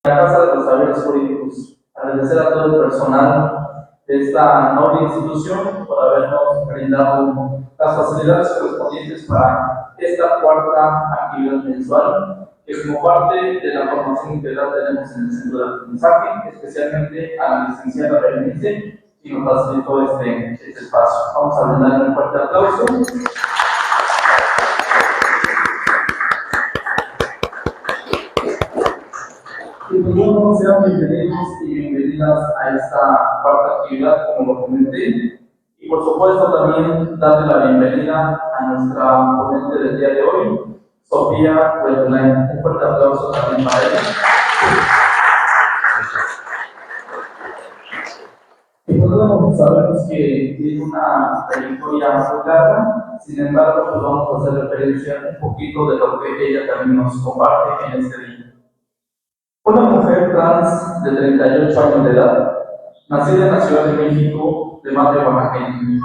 la Casa de los Saberes Jurídicos. Agradecer a todo el personal de esta noble institución por habernos brindado las facilidades correspondientes para esta cuarta actividad mensual, que como parte de la formación integral tenemos en el centro de aprendizaje, especialmente a la licenciada Berenice, y nos facilitó este espacio. Vamos a brindarle un fuerte aplauso. Y pues bueno, sean bienvenidos y bienvenidas a esta cuarta actividad, como lo comenté. Y por supuesto también darle la bienvenida a nuestra ponente del día de hoy, Sofía Huelulain. Un fuerte aplauso también para ella. Y pues bueno, sabemos que tiene una trayectoria muy larga, sin embargo, pues vamos a hacer referencia un poquito de lo que ella también nos comparte en este día. Una mujer trans de 38 años de edad, nacida en la Ciudad de México, de madre oaxaqueña.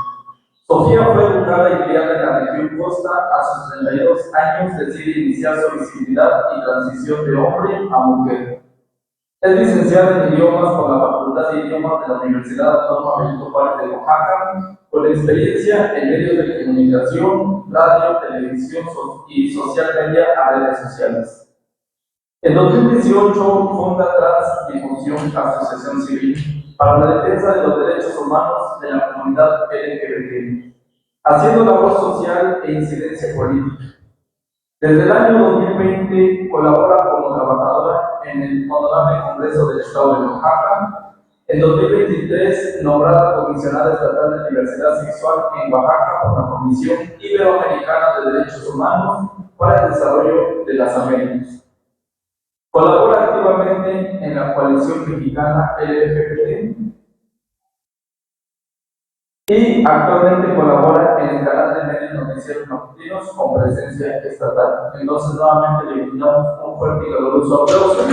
Sofía fue educada y criada en la región costa. A sus 32 años decide iniciar su visibilidad y transición de hombre a mujer. Es licenciada en idiomas por la Facultad de Idiomas de la Universidad Autónoma Benito Juárez de Oaxaca, con experiencia en medios de comunicación, radio, televisión y social media a redes sociales. En 2018 funda Transdifusión Asociación Civil para la defensa de los derechos humanos de la comunidad LGBT, haciendo labor social e incidencia política. Desde el año 2020 colabora como trabajadora en el Honorable Congreso del Estado de Oaxaca. En 2023, nombrada comisionada estatal de diversidad sexual en Oaxaca por la Comisión Iberoamericana de Derechos Humanos para el Desarrollo de las Américas. Colabora activamente en la Coalición Mexicana LGBT y actualmente colabora en el canal de medios noticieros matutinos con presencia estatal. Entonces, nuevamente le brindamos un fuerte y caluroso aplauso.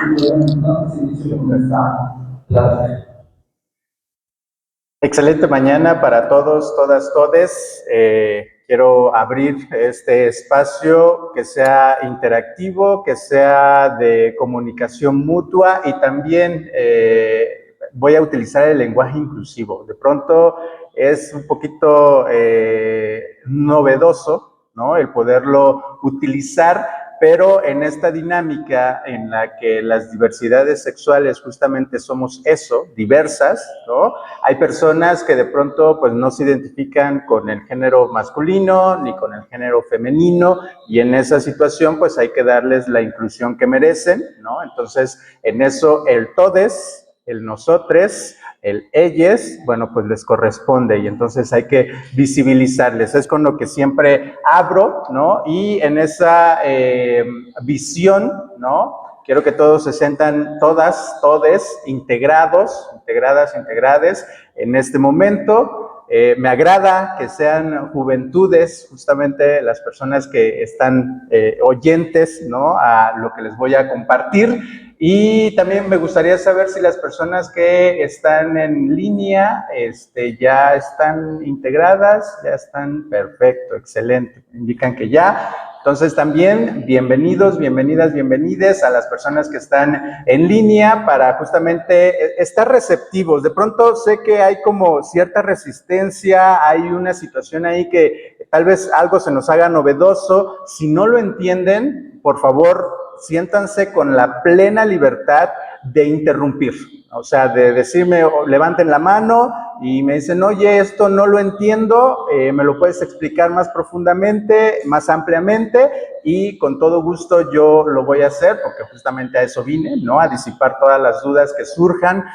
Y bueno, se inicia con esta clase. Excelente mañana para todos, todas, todes. Quiero abrir este espacio que sea interactivo, que sea de comunicación mutua y también voy a utilizar el lenguaje inclusivo. De pronto es un poquito novedoso, ¿no? El poderlo utilizar, pero en esta dinámica en la que las diversidades sexuales justamente somos eso, diversas, ¿no? Hay personas que de pronto pues no se identifican con el género masculino ni con el género femenino y en esa situación pues hay que darles la inclusión que merecen, ¿no? Entonces en eso el todes, el nosotres, el ellos, bueno, pues les corresponde y entonces hay que visibilizarles. Es con lo que siempre abro, ¿no? Y en esa visión, ¿no? Quiero que todos se sientan, todas, todes, integrados, integradas, integrades en este momento. Me agrada que sean juventudes, justamente las personas que están oyentes, ¿no? A lo que les voy a compartir. Y también me gustaría saber si las personas que están en línea ya están integradas, ya están perfecto, excelente, indican que ya. Entonces también bienvenidos, bienvenidas, bienvenides a las personas que están en línea para justamente estar receptivos. De pronto sé que hay como cierta resistencia, hay una situación ahí que tal vez algo se nos haga novedoso. Si no lo entienden, por favor, siéntanse con la plena libertad de interrumpir, o sea, de decirme, levanten la mano y me dicen, oye, esto no lo entiendo, me lo puedes explicar más profundamente, más ampliamente, y con todo gusto yo lo voy a hacer, porque justamente a eso vine, ¿no? A disipar todas las dudas que surjan.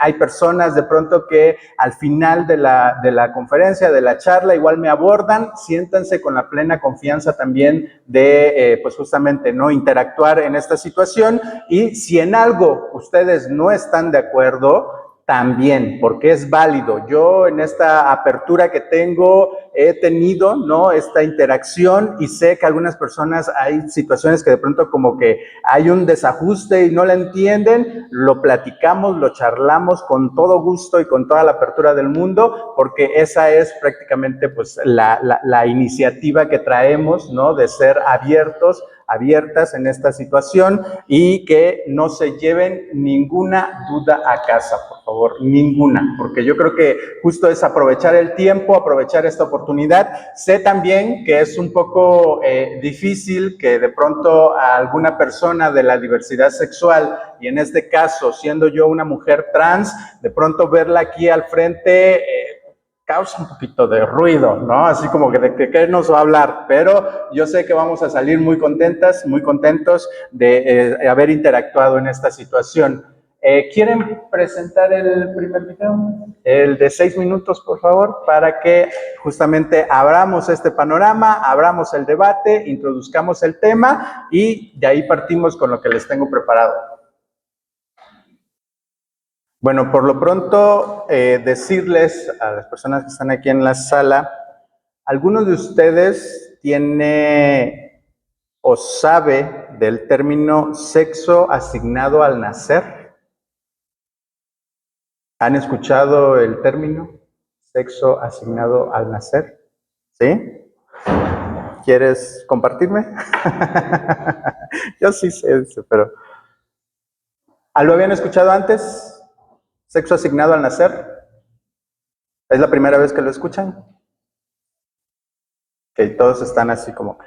Hay personas de pronto que al final de la conferencia, de la charla, igual me abordan, siéntanse con la plena confianza también de, pues justamente, ¿no? Interactuar en esta situación, y si en algo ustedes no están de acuerdo, también, porque es válido. Yo en esta apertura que tengo he tenido, ¿no?, esta interacción y sé que algunas personas hay situaciones que de pronto como que hay un desajuste y no la entienden, lo platicamos, lo charlamos con todo gusto y con toda la apertura del mundo, porque esa es prácticamente pues la iniciativa que traemos, ¿no?, de ser abiertos, abiertas en esta situación y que no se lleven ninguna duda a casa, por favor, ninguna, porque yo creo que justo es aprovechar el tiempo, aprovechar esta oportunidad. Sé también que es un poco difícil que de pronto a alguna persona de la diversidad sexual, y en este caso siendo yo una mujer trans, de pronto verla aquí al frente causa un poquito de ruido, ¿no? Así como que de qué nos va a hablar, pero yo sé que vamos a salir muy contentas, muy contentos de haber interactuado en esta situación. ¿Quieren presentar el primer video? El de 6 minutos, por favor, para que justamente abramos este panorama, abramos el debate, introduzcamos el tema y de ahí partimos con lo que les tengo preparado. Bueno, por lo pronto, decirles a las personas que están aquí en la sala, ¿alguno de ustedes tiene o sabe del término sexo asignado al nacer? ¿Han escuchado el término sexo asignado al nacer? ¿Sí? ¿Quieres compartirme? Yo sí sé eso, pero ¿lo habían escuchado antes? ¿Sexo asignado al nacer? ¿Es la primera vez que lo escuchan? Que todos están así como...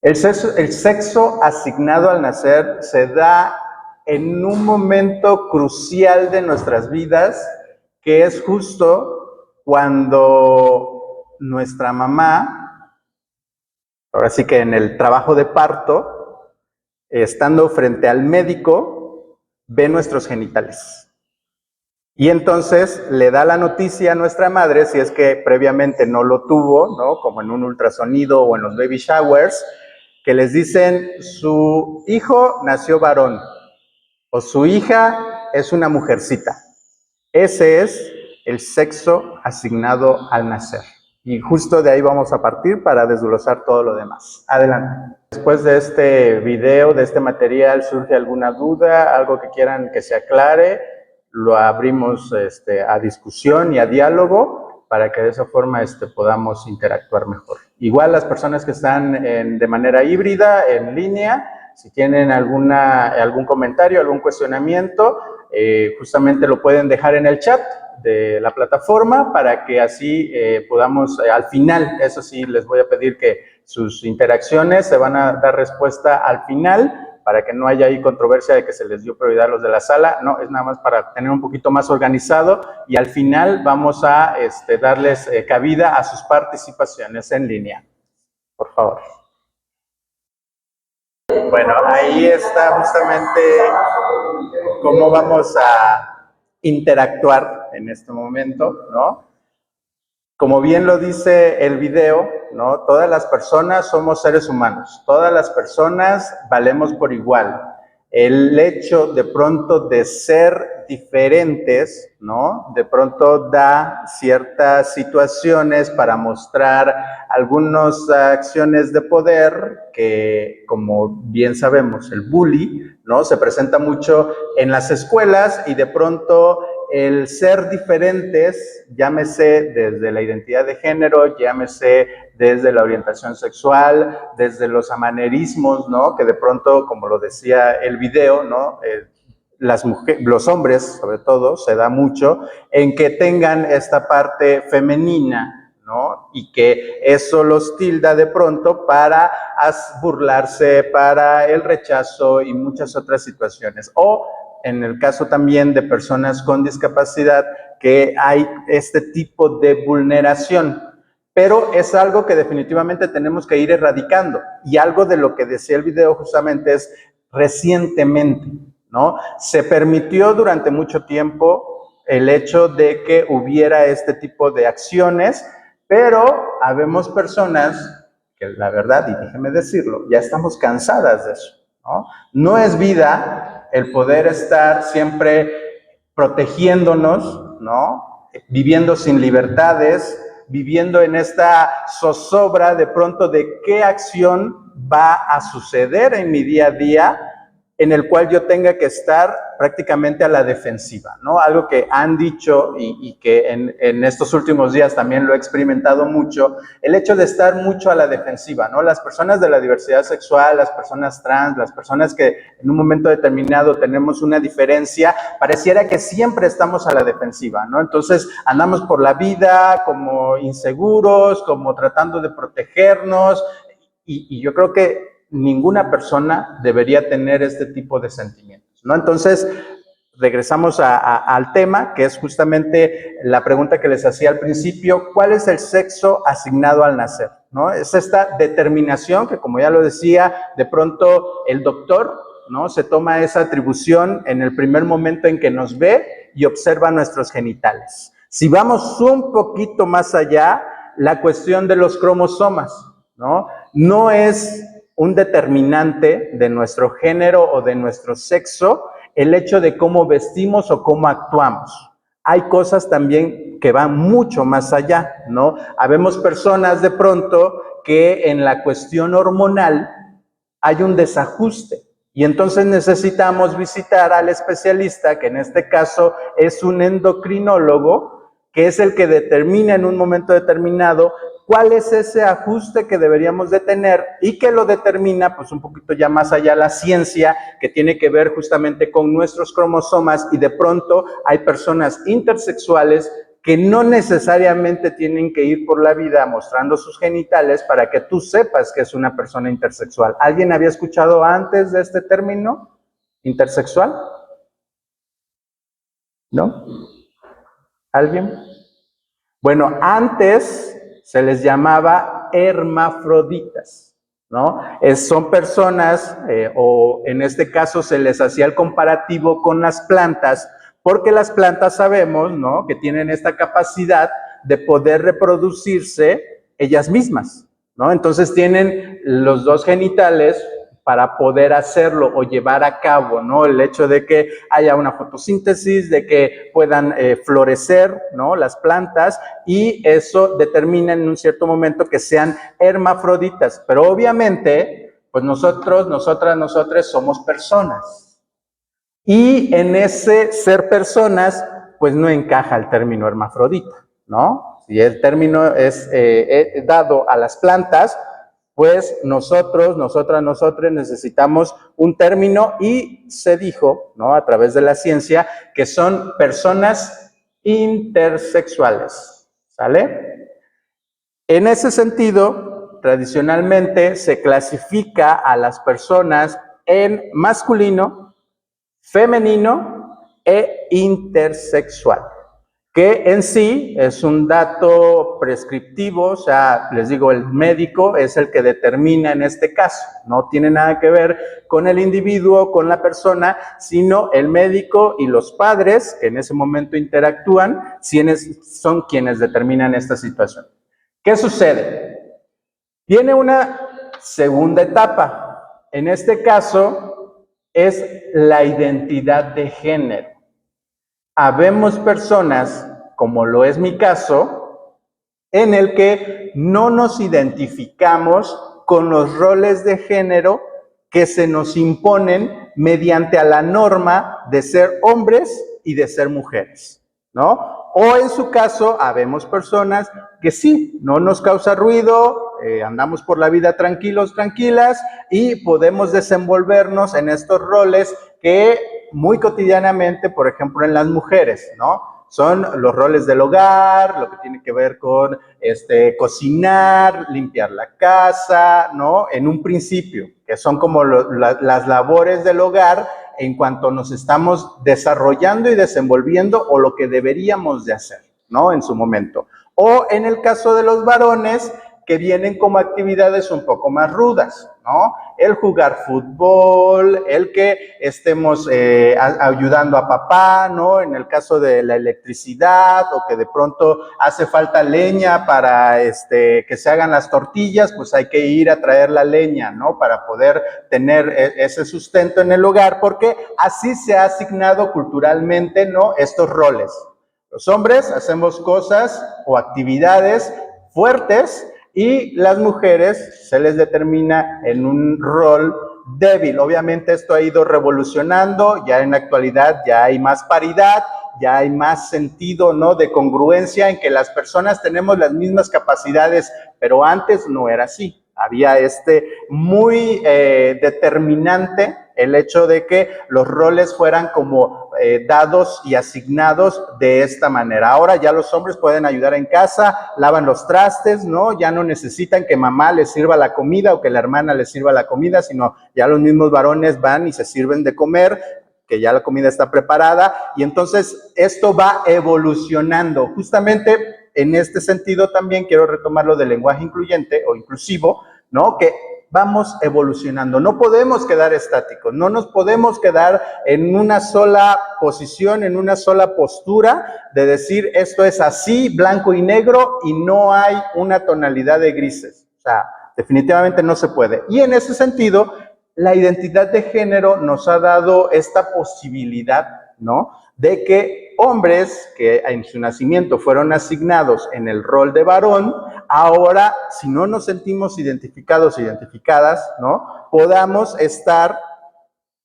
El sexo asignado al nacer se da en un momento crucial de nuestras vidas, que es justo cuando nuestra mamá, ahora sí que en el trabajo de parto, estando frente al médico, ve nuestros genitales. Y entonces le da la noticia a nuestra madre, si es que previamente no lo tuvo, ¿no?, como en un ultrasonido o en los baby showers, que les dicen, su hijo nació varón o su hija es una mujercita. Ese es el sexo asignado al nacer. Y justo de ahí vamos a partir para desglosar todo lo demás. Adelante. Después de este video, de este material, ¿surge alguna duda, algo que quieran que se aclare? Lo abrimos a discusión y a diálogo para que de esa forma podamos interactuar mejor. Igual las personas que están de manera híbrida, en línea, si tienen algún comentario, algún cuestionamiento, justamente lo pueden dejar en el chat de la plataforma para que así podamos, al final, eso sí, les voy a pedir que sus interacciones se van a dar respuesta al final, para que no haya ahí controversia de que se les dio prioridad a los de la sala. No, es nada más para tener un poquito más organizado y al final vamos a darles cabida a sus participaciones en línea. Por favor. Bueno, ahí está justamente cómo vamos a interactuar en este momento, ¿no? Como bien lo dice el video, ¿no?, todas las personas somos seres humanos, todas las personas valemos por igual. El hecho de pronto de ser diferentes, ¿no?, de pronto da ciertas situaciones para mostrar algunas acciones de poder que, como bien sabemos, el bullying, ¿no?, se presenta mucho en las escuelas y de pronto el ser diferentes, llámese desde la identidad de género, llámese desde la orientación sexual, desde los amanerismos, ¿no?, que de pronto, como lo decía el video, ¿no?, los hombres, sobre todo, se da mucho en que tengan esta parte femenina, ¿no?, y que eso los tilda de pronto para burlarse, para el rechazo y muchas otras situaciones. O en el caso también de personas con discapacidad, que hay este tipo de vulneración, pero es algo que definitivamente tenemos que ir erradicando, y algo de lo que decía el video justamente es recientemente, ¿no? Se permitió durante mucho tiempo el hecho de que hubiera este tipo de acciones, pero habemos personas que la verdad, y déjeme decirlo, ya estamos cansadas de eso, ¿no? No es vida el poder estar siempre protegiéndonos, ¿no? Viviendo sin libertades, viviendo en esta zozobra de pronto de qué acción va a suceder en mi día a día, en el cual yo tenga que estar prácticamente a la defensiva, ¿no? Algo que han dicho y que en estos últimos días también lo he experimentado mucho, el hecho de estar mucho a la defensiva, ¿no? Las personas de la diversidad sexual, las personas trans, las personas que en un momento determinado tenemos una diferencia, pareciera que siempre estamos a la defensiva, ¿no? Entonces andamos por la vida como inseguros, como tratando de protegernos, y yo creo que ninguna persona debería tener este tipo de sentimientos, ¿no? Entonces, regresamos al tema, que es justamente la pregunta que les hacía al principio: ¿cuál es el sexo asignado al nacer? ¿No? Es esta determinación que, como ya lo decía, de pronto el doctor, ¿no?, se toma esa atribución en el primer momento en que nos ve y observa nuestros genitales. Si vamos un poquito más allá, la cuestión de los cromosomas, ¿no? No es un determinante de nuestro género o de nuestro sexo el hecho de cómo vestimos o cómo actuamos. Hay cosas también que van mucho más allá, ¿no? Habemos personas de pronto que en la cuestión hormonal hay un desajuste y entonces necesitamos visitar al especialista, que en este caso es un endocrinólogo, que es el que determina en un momento determinado cuál es ese ajuste que deberíamos de tener y que lo determina pues un poquito ya más allá la ciencia, que tiene que ver justamente con nuestros cromosomas, y de pronto hay personas intersexuales que no necesariamente tienen que ir por la vida mostrando sus genitales para que tú sepas que es una persona intersexual. ¿Alguien había escuchado antes de este término, intersexual? ¿No? ¿Alguien? Bueno, antes se les llamaba hermafroditas, ¿no? Son personas, o en este caso se les hacía el comparativo con las plantas, porque las plantas sabemos, ¿no?, que tienen esta capacidad de poder reproducirse ellas mismas, ¿no? Entonces tienen los dos genitales para poder hacerlo o llevar a cabo, ¿no? El hecho de que haya una fotosíntesis, de que puedan florecer, ¿no?, las plantas, y eso determina en un cierto momento que sean hermafroditas. Pero obviamente, pues nosotros somos personas. Y en ese ser personas, pues no encaja el término hermafrodita, ¿no? Si el término es dado a las plantas, pues nosotros necesitamos un término, y se dijo, ¿no?, a través de la ciencia, que son personas intersexuales, ¿sale? En ese sentido, tradicionalmente se clasifica a las personas en masculino, femenino e intersexual, que en sí es un dato prescriptivo. O sea, les digo, el médico es el que determina en este caso, no tiene nada que ver con el individuo, con la persona, sino el médico y los padres que en ese momento interactúan, son quienes determinan esta situación. ¿Qué sucede? Tiene una segunda etapa. En este caso es la identidad de género. Habemos personas, como lo es mi caso, en el que no nos identificamos con los roles de género que se nos imponen mediante a la norma de ser hombres y de ser mujeres, ¿no? O en su caso, habemos personas que sí, no nos causa ruido, andamos por la vida tranquilos, tranquilas, y podemos desenvolvernos en estos roles que muy cotidianamente, por ejemplo, en las mujeres, ¿no?, son los roles del hogar, lo que tiene que ver con cocinar, limpiar la casa, ¿no?, en un principio, que son como las labores del hogar en cuanto nos estamos desarrollando y desenvolviendo, o lo que deberíamos de hacer, ¿no?, en su momento. O en el caso de los varones, que vienen como actividades un poco más rudas, ¿no? El jugar fútbol, el que estemos ayudando a papá, ¿no? En el caso de la electricidad, o que de pronto hace falta leña para que se hagan las tortillas, pues hay que ir a traer la leña, ¿no? Para poder tener ese sustento en el hogar, porque así se ha asignado culturalmente, ¿no? Estos roles. Los hombres hacemos cosas o actividades fuertes y las mujeres se les determina en un rol débil. Obviamente esto ha ido revolucionando, ya en la actualidad ya hay más paridad, ya hay más sentido, ¿no? De congruencia en que las personas tenemos las mismas capacidades, pero antes no era así. Había muy determinante el hecho de que los roles fueran como dados y asignados de esta manera. Ahora ya los hombres pueden ayudar en casa, lavan los trastes, ¿no? Ya no necesitan que mamá les sirva la comida o que la hermana les sirva la comida, sino ya los mismos varones van y se sirven de comer, que ya la comida está preparada, y entonces esto va evolucionando. Justamente en este sentido también quiero retomar lo del lenguaje incluyente o inclusivo, ¿no? Que vamos evolucionando, no podemos quedar estáticos, no nos podemos quedar en una sola posición, en una sola postura de decir esto es así, blanco y negro, y no hay una tonalidad de grises. O sea, definitivamente no se puede. Y en ese sentido, la identidad de género nos ha dado esta posibilidad, ¿no? De que hombres que en su nacimiento fueron asignados en el rol de varón, ahora, si no nos sentimos identificados, identificadas, ¿no? Podamos estar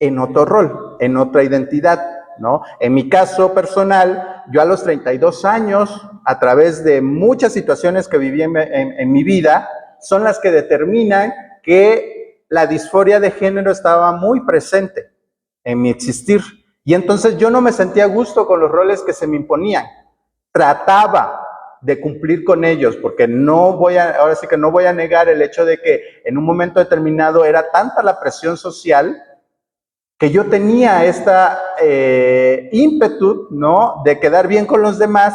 en otro rol, en otra identidad, ¿no? En mi caso personal, yo a los 32 años, a través de muchas situaciones que viví en mi vida, son las que determinan que la disforia de género estaba muy presente en mi existir. Y entonces yo no me sentía a gusto con los roles que se me imponían. Trataba de cumplir con ellos, porque ahora sí que no voy a negar el hecho de que en un momento determinado era tanta la presión social que yo tenía esta ímpetu, ¿no? De quedar bien con los demás,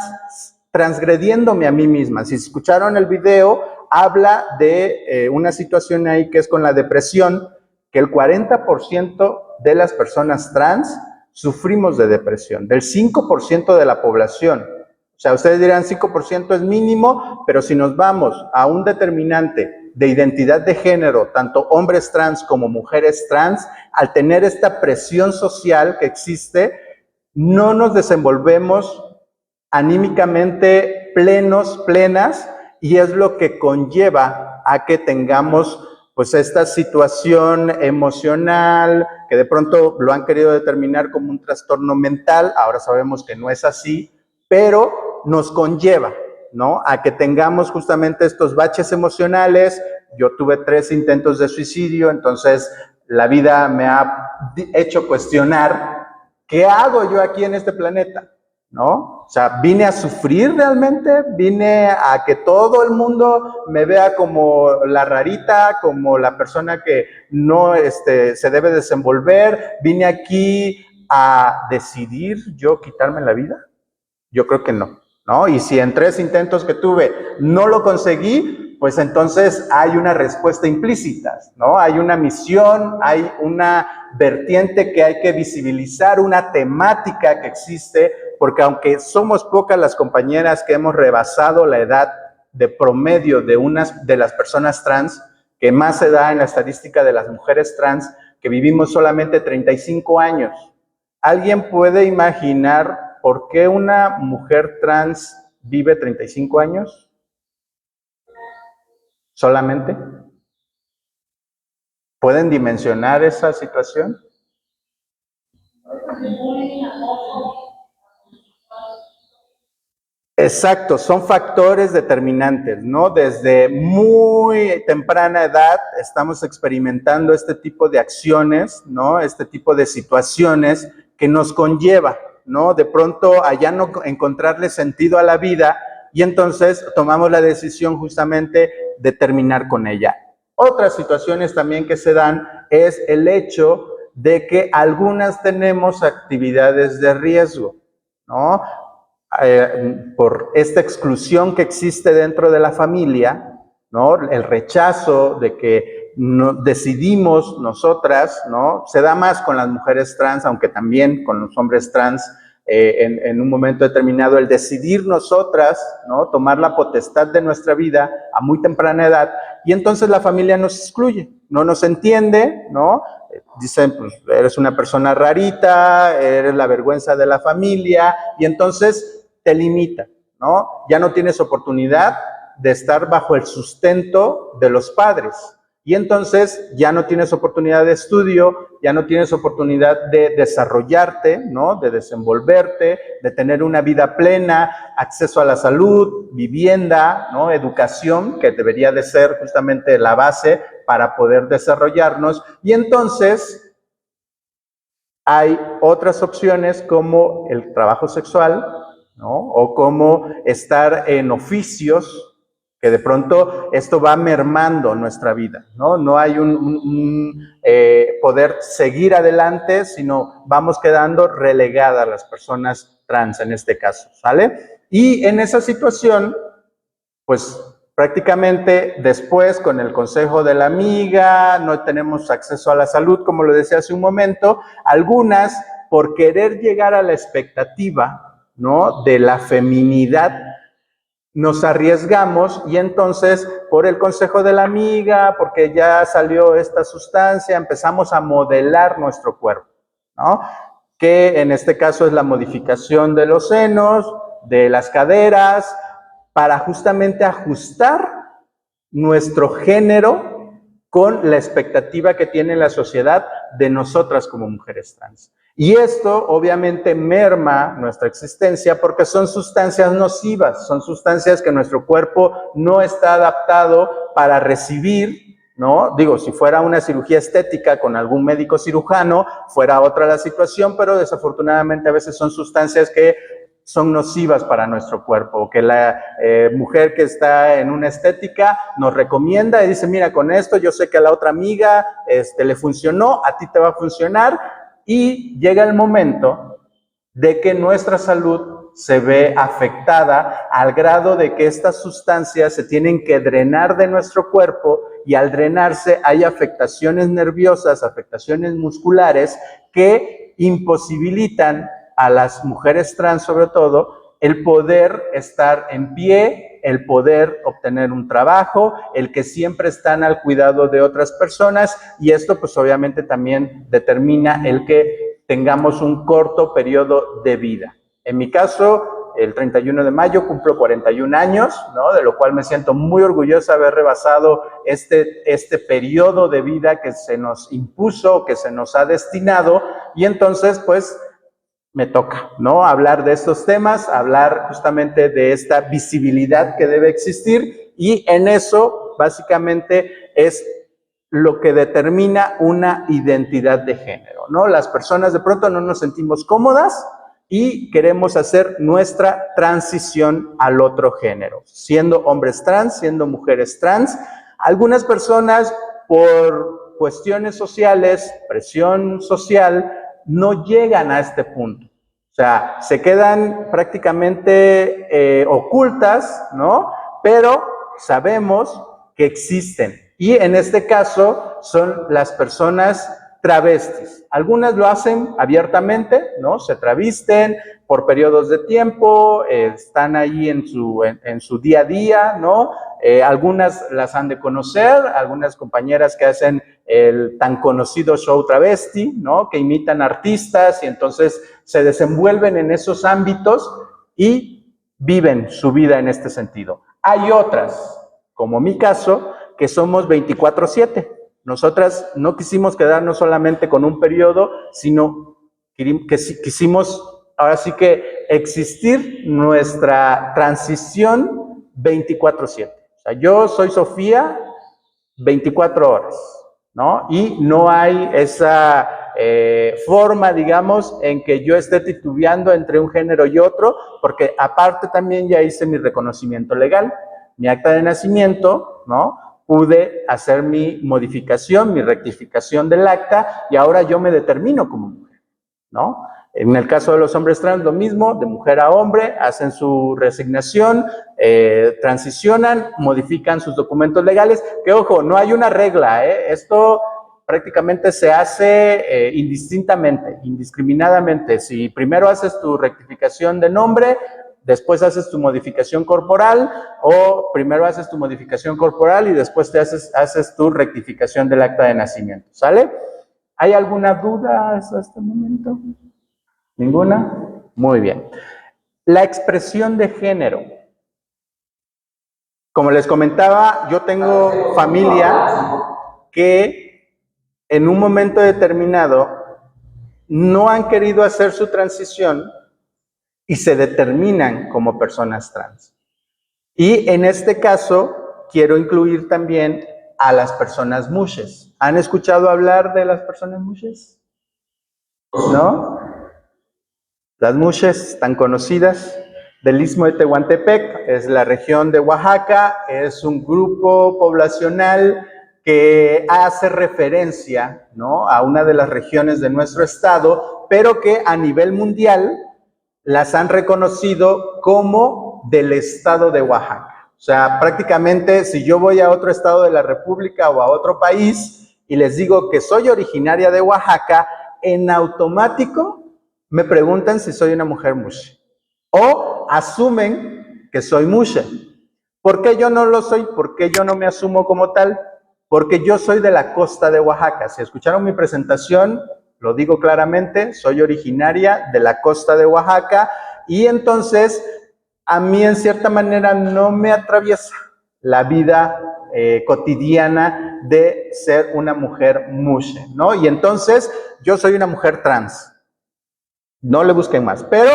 transgrediéndome a mí misma. Si escucharon el video, habla de una situación ahí que es con la depresión, que el 40% de las personas trans sufrimos de depresión, del 5% de la población. O sea, ustedes dirán 5% es mínimo, pero si nos vamos a un determinante de identidad de género, tanto hombres trans como mujeres trans, al tener esta presión social que existe, no nos desenvolvemos anímicamente plenas, y es lo que conlleva a que tengamos pues esta situación emocional, que de pronto lo han querido determinar como un trastorno mental. Ahora sabemos que no es así, pero nos conlleva, ¿no? A que tengamos justamente estos baches emocionales. Yo tuve 3 intentos de suicidio, entonces la vida me ha hecho cuestionar, ¿qué hago yo aquí en este planeta? ¿No? O sea, ¿vine a sufrir realmente? ¿Vine a que todo el mundo me vea como la rarita, como la persona que no se debe desenvolver? ¿Vine aquí a decidir yo quitarme la vida? Yo creo que no, ¿no? Y si en 3 intentos que tuve no lo conseguí, pues entonces hay una respuesta implícita, ¿no? Hay una misión, hay una vertiente que hay que visibilizar, una temática que existe, porque aunque somos pocas las compañeras que hemos rebasado la edad de promedio de las personas trans, que más se da en la estadística de las mujeres trans, que vivimos solamente 35 años. ¿Alguien puede imaginar por qué una mujer trans vive 35 años? ¿Solamente? ¿Pueden dimensionar esa situación? Exacto, son factores determinantes, ¿no? Desde muy temprana edad estamos experimentando este tipo de acciones, ¿no? Este tipo de situaciones que nos conlleva, ¿no? De pronto a ya no encontrarle sentido a la vida, y entonces tomamos la decisión justamente de terminar con ella. Otras situaciones también que se dan es el hecho de que algunas tenemos actividades de riesgo, ¿no? Por esta exclusión que existe dentro de la familia, ¿no? El rechazo de que decidimos nosotras, ¿no? Se da más con las mujeres trans, aunque también con los hombres trans, en un momento determinado, el decidir nosotras, ¿no? Tomar la potestad de nuestra vida a muy temprana edad, y entonces la familia nos excluye, no nos entiende, ¿no? Dicen, pues eres una persona rarita, eres la vergüenza de la familia, y entonces te limita, ¿no? Ya no tienes oportunidad de estar bajo el sustento de los padres. Y entonces ya no tienes oportunidad de estudio, ya no tienes oportunidad de desarrollarte, ¿no? De desenvolverte, de tener una vida plena, acceso a la salud, vivienda, ¿no? Educación, que debería de ser justamente la base para poder desarrollarnos. Y entonces hay otras opciones como el trabajo sexual, ¿no? O como estar en oficios, que de pronto esto va mermando nuestra vida, ¿no? No hay poder seguir adelante, sino vamos quedando relegadas las personas trans en este caso, ¿sale? Y en esa situación, pues prácticamente después con el consejo de la amiga, no tenemos acceso a la salud, como lo decía hace un momento, algunas por querer llegar a la expectativa, ¿no? De la feminidad, nos arriesgamos y entonces por el consejo de la amiga, porque ya salió esta sustancia, empezamos a modelar nuestro cuerpo, ¿no? Que en este caso es la modificación de los senos, de las caderas, para justamente ajustar nuestro género con la expectativa que tiene la sociedad de nosotras como mujeres trans. Y esto obviamente merma nuestra existencia porque son sustancias nocivas, son sustancias que nuestro cuerpo no está adaptado para recibir, ¿no? Digo, si fuera una cirugía estética con algún médico cirujano, fuera otra la situación, pero desafortunadamente a veces son sustancias que son nocivas para nuestro cuerpo, que la mujer que está en una estética nos recomienda y dice, mira, con esto yo sé que a la otra amiga le funcionó, a ti te va a funcionar, y llega el momento de que nuestra salud se ve afectada al grado de que estas sustancias se tienen que drenar de nuestro cuerpo, y al drenarse hay afectaciones nerviosas, afectaciones musculares que imposibilitan a las mujeres trans, sobre todo, el poder estar en pie, el poder obtener un trabajo, el que siempre están al cuidado de otras personas, y esto pues obviamente también determina el que tengamos un corto periodo de vida. En mi caso, el 31 de mayo cumplo 41 años, ¿no? De lo cual me siento muy orgullosa de haber rebasado este periodo de vida que se nos impuso, que se nos ha destinado, y entonces pues me toca, ¿no? Hablar de estos temas, hablar justamente de esta visibilidad que debe existir, y en eso básicamente es lo que determina una identidad de género, ¿no? Las personas de pronto no nos sentimos cómodas y queremos hacer nuestra transición al otro género, siendo hombres trans, siendo mujeres trans. Algunas personas por cuestiones sociales, presión social, no llegan a este punto. O sea, se quedan prácticamente ocultas, ¿no? Pero sabemos que existen. Y en este caso son las personas travestis. Algunas lo hacen abiertamente, ¿no? Se travisten por periodos de tiempo, están ahí en su día a día, ¿no? Algunas las han de conocer, algunas compañeras que hacen el tan conocido show travesti, ¿no? Que imitan artistas y entonces se desenvuelven en esos ámbitos y viven su vida en este sentido. Hay otras, como mi caso, que somos 24/7. Nosotras no quisimos quedarnos solamente con un periodo, sino que quisimos ahora sí que existir nuestra transición 24/7. O sea, yo soy Sofía 24 horas, ¿no? Y no hay esa forma, digamos, en que yo esté titubeando entre un género y otro, porque aparte también ya hice mi reconocimiento legal, mi acta de nacimiento, ¿no? Pude hacer mi modificación, mi rectificación del acta, y ahora yo me determino como mujer, ¿no? En el caso de los hombres trans, lo mismo, de mujer a hombre, hacen su reasignación, transicionan, modifican sus documentos legales, que ojo, no hay una regla, esto prácticamente se hace indistintamente, indiscriminadamente. Si primero haces tu rectificación de nombre, después haces tu modificación corporal, o primero haces tu modificación corporal y después te haces tu rectificación del acta de nacimiento, ¿sale? ¿Hay alguna duda hasta este momento? ¿Ninguna? Muy bien. La expresión de género. Como les comentaba, yo tengo familia que en un momento determinado no han querido hacer su transición y se determinan como personas trans. Y en este caso, quiero incluir también a las personas mushes. ¿Han escuchado hablar de las personas mushes? ¿No? Las mushes tan conocidas del Istmo de Tehuantepec, es la región de Oaxaca, es un grupo poblacional que hace referencia, ¿no?, a una de las regiones de nuestro estado, pero que a nivel mundial las han reconocido como del estado de Oaxaca. O sea, prácticamente si yo voy a otro estado de la República o a otro país y les digo que soy originaria de Oaxaca, en automático me preguntan si soy una mujer mushe o asumen que soy mushe. ¿Por qué yo no lo soy? ¿Por qué yo no me asumo como tal? Porque yo soy de la costa de Oaxaca. Si escucharon mi presentación, lo digo claramente, soy originaria de la costa de Oaxaca y entonces a mí en cierta manera no me atraviesa la vida cotidiana de ser una mujer mushe, ¿no? Y entonces yo soy una mujer trans. No le busquen más, pero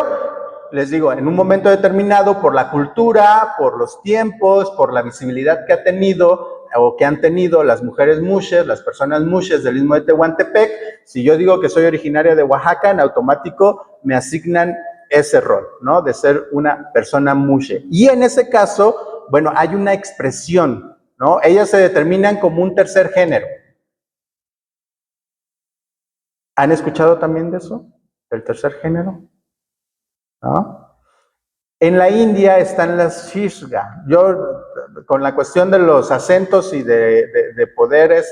les digo, en un momento determinado, por la cultura, por los tiempos, por la visibilidad que ha tenido o que han tenido las mujeres mushes, las personas mushes del Istmo de Tehuantepec, si yo digo que soy originaria de Oaxaca, en automático me asignan ese rol, ¿no?, de ser una persona mushe. Y en ese caso, bueno, hay una expresión, ¿no? Ellas se determinan como un tercer género. ¿Han escuchado también de eso? ¿Del tercer género? ¿No? En la India están las Shishga. Yo, con la cuestión de los acentos y de poder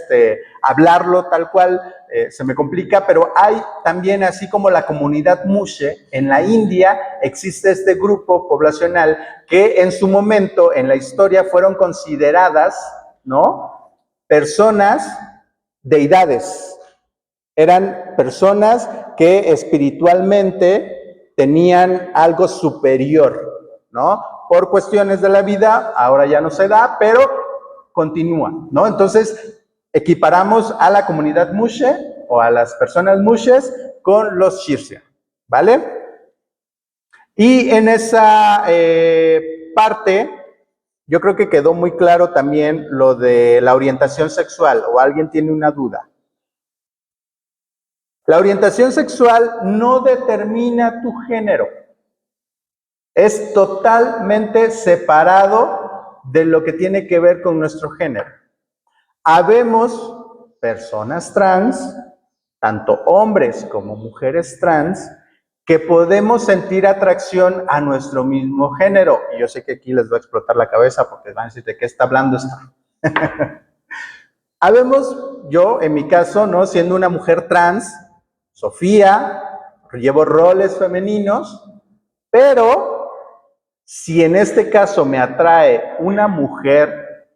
hablarlo tal cual, se me complica, pero hay también, así como la comunidad mushe, en la India existe este grupo poblacional que en su momento, en la historia, fueron consideradas, ¿no?, personas, deidades. Eran personas que espiritualmente tenían algo superior, ¿no? Por cuestiones de la vida, ahora ya no se da, pero continúa, ¿no? Entonces, equiparamos a la comunidad mushe o a las personas mushes con los shirsia, ¿vale? Y en esa parte, yo creo que quedó muy claro también lo de la orientación sexual, o alguien tiene una duda. La orientación sexual no determina tu género. Es totalmente separado de lo que tiene que ver con nuestro género. Habemos personas trans, tanto hombres como mujeres trans, que podemos sentir atracción a nuestro mismo género. Y yo sé que aquí les va a explotar la cabeza porque van a decir de qué está hablando esta. Habemos, yo en mi caso, ¿no?, siendo una mujer trans, Sofía, llevo roles femeninos, pero si en este caso me atrae una mujer,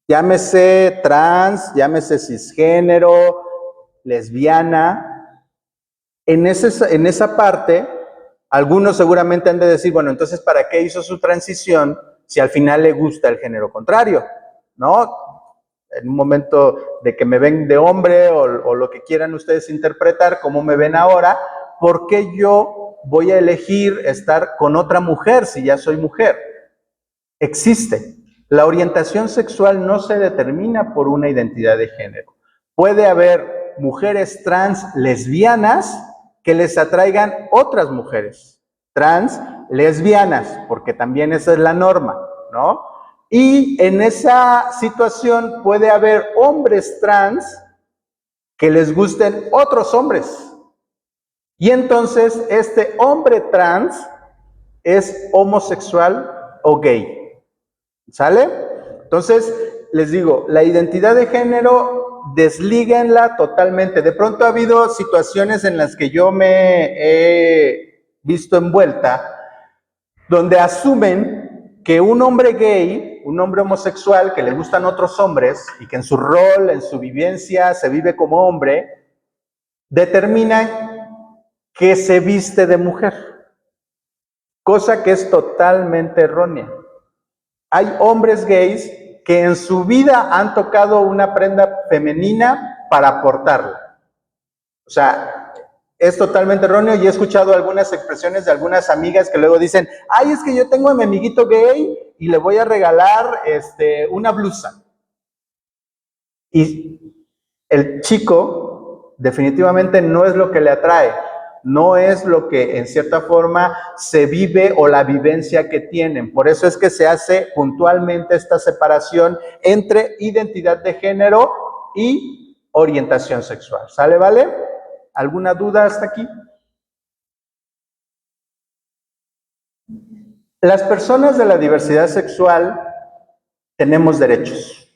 llámese trans, llámese cisgénero, lesbiana, en esa parte, algunos seguramente han de decir, bueno, entonces, ¿para qué hizo su transición si al final le gusta el género contrario? ¿No? En un momento de que me ven de hombre o lo que quieran ustedes interpretar, como me ven ahora, ¿por qué yo voy a elegir estar con otra mujer si ya soy mujer? Existe. La orientación sexual no se determina por una identidad de género. Puede haber mujeres trans lesbianas que les atraigan otras mujeres trans lesbianas, porque también esa es la norma, ¿no? Y en esa situación puede haber hombres trans que les gusten otros hombres. Y entonces este hombre trans es homosexual o gay. ¿Sale? Entonces, les digo, la identidad de género, deslíguenla totalmente. De pronto ha habido situaciones en las que yo me he visto envuelta, donde asumen que un hombre gay, un hombre homosexual, que le gustan otros hombres y que en su rol, en su vivencia, se vive como hombre, determina que se viste de mujer, cosa que es totalmente errónea. Hay hombres gays que en su vida han tocado una prenda femenina para portarla. O sea, es totalmente erróneo y he escuchado algunas expresiones de algunas amigas que luego dicen, ay, es que yo tengo a mi amiguito gay y le voy a regalar una blusa. Y el chico definitivamente no es lo que le atrae, no es lo que en cierta forma se vive o la vivencia que tienen. Por eso es que se hace puntualmente esta separación entre identidad de género y orientación sexual. ¿Sale, vale? ¿Alguna duda hasta aquí? Las personas de la diversidad sexual tenemos derechos,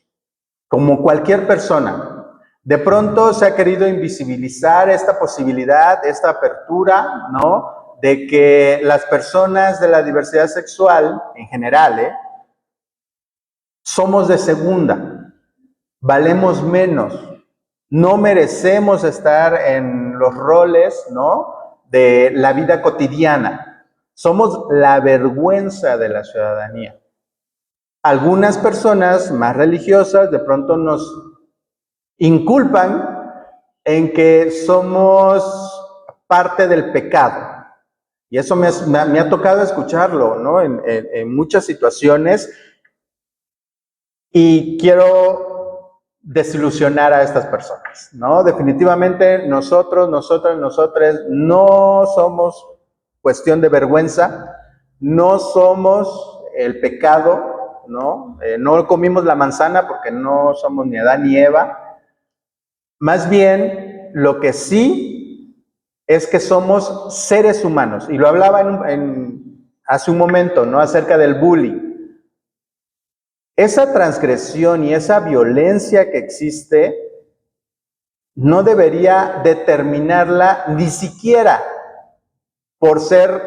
como cualquier persona. De pronto se ha querido invisibilizar esta posibilidad, esta apertura, ¿no? De que las personas de la diversidad sexual, en general, somos de segunda, valemos menos, no merecemos estar en los roles, ¿no? De la vida cotidiana. Somos la vergüenza de la ciudadanía. Algunas personas más religiosas de pronto nos inculpan en que somos parte del pecado. Y eso me ha tocado escucharlo, ¿no? En muchas situaciones. Y quiero desilusionar a estas personas, ¿no? Definitivamente nosotros, nosotras, nosotres no somos cuestión de vergüenza, no somos el pecado, ¿no? No comimos la manzana porque no somos ni Adán ni Eva. Más bien, lo que sí es que somos seres humanos. Y lo hablaba hace un momento, ¿no? Acerca del bullying. Esa transgresión y esa violencia que existe no debería determinarla ni siquiera por ser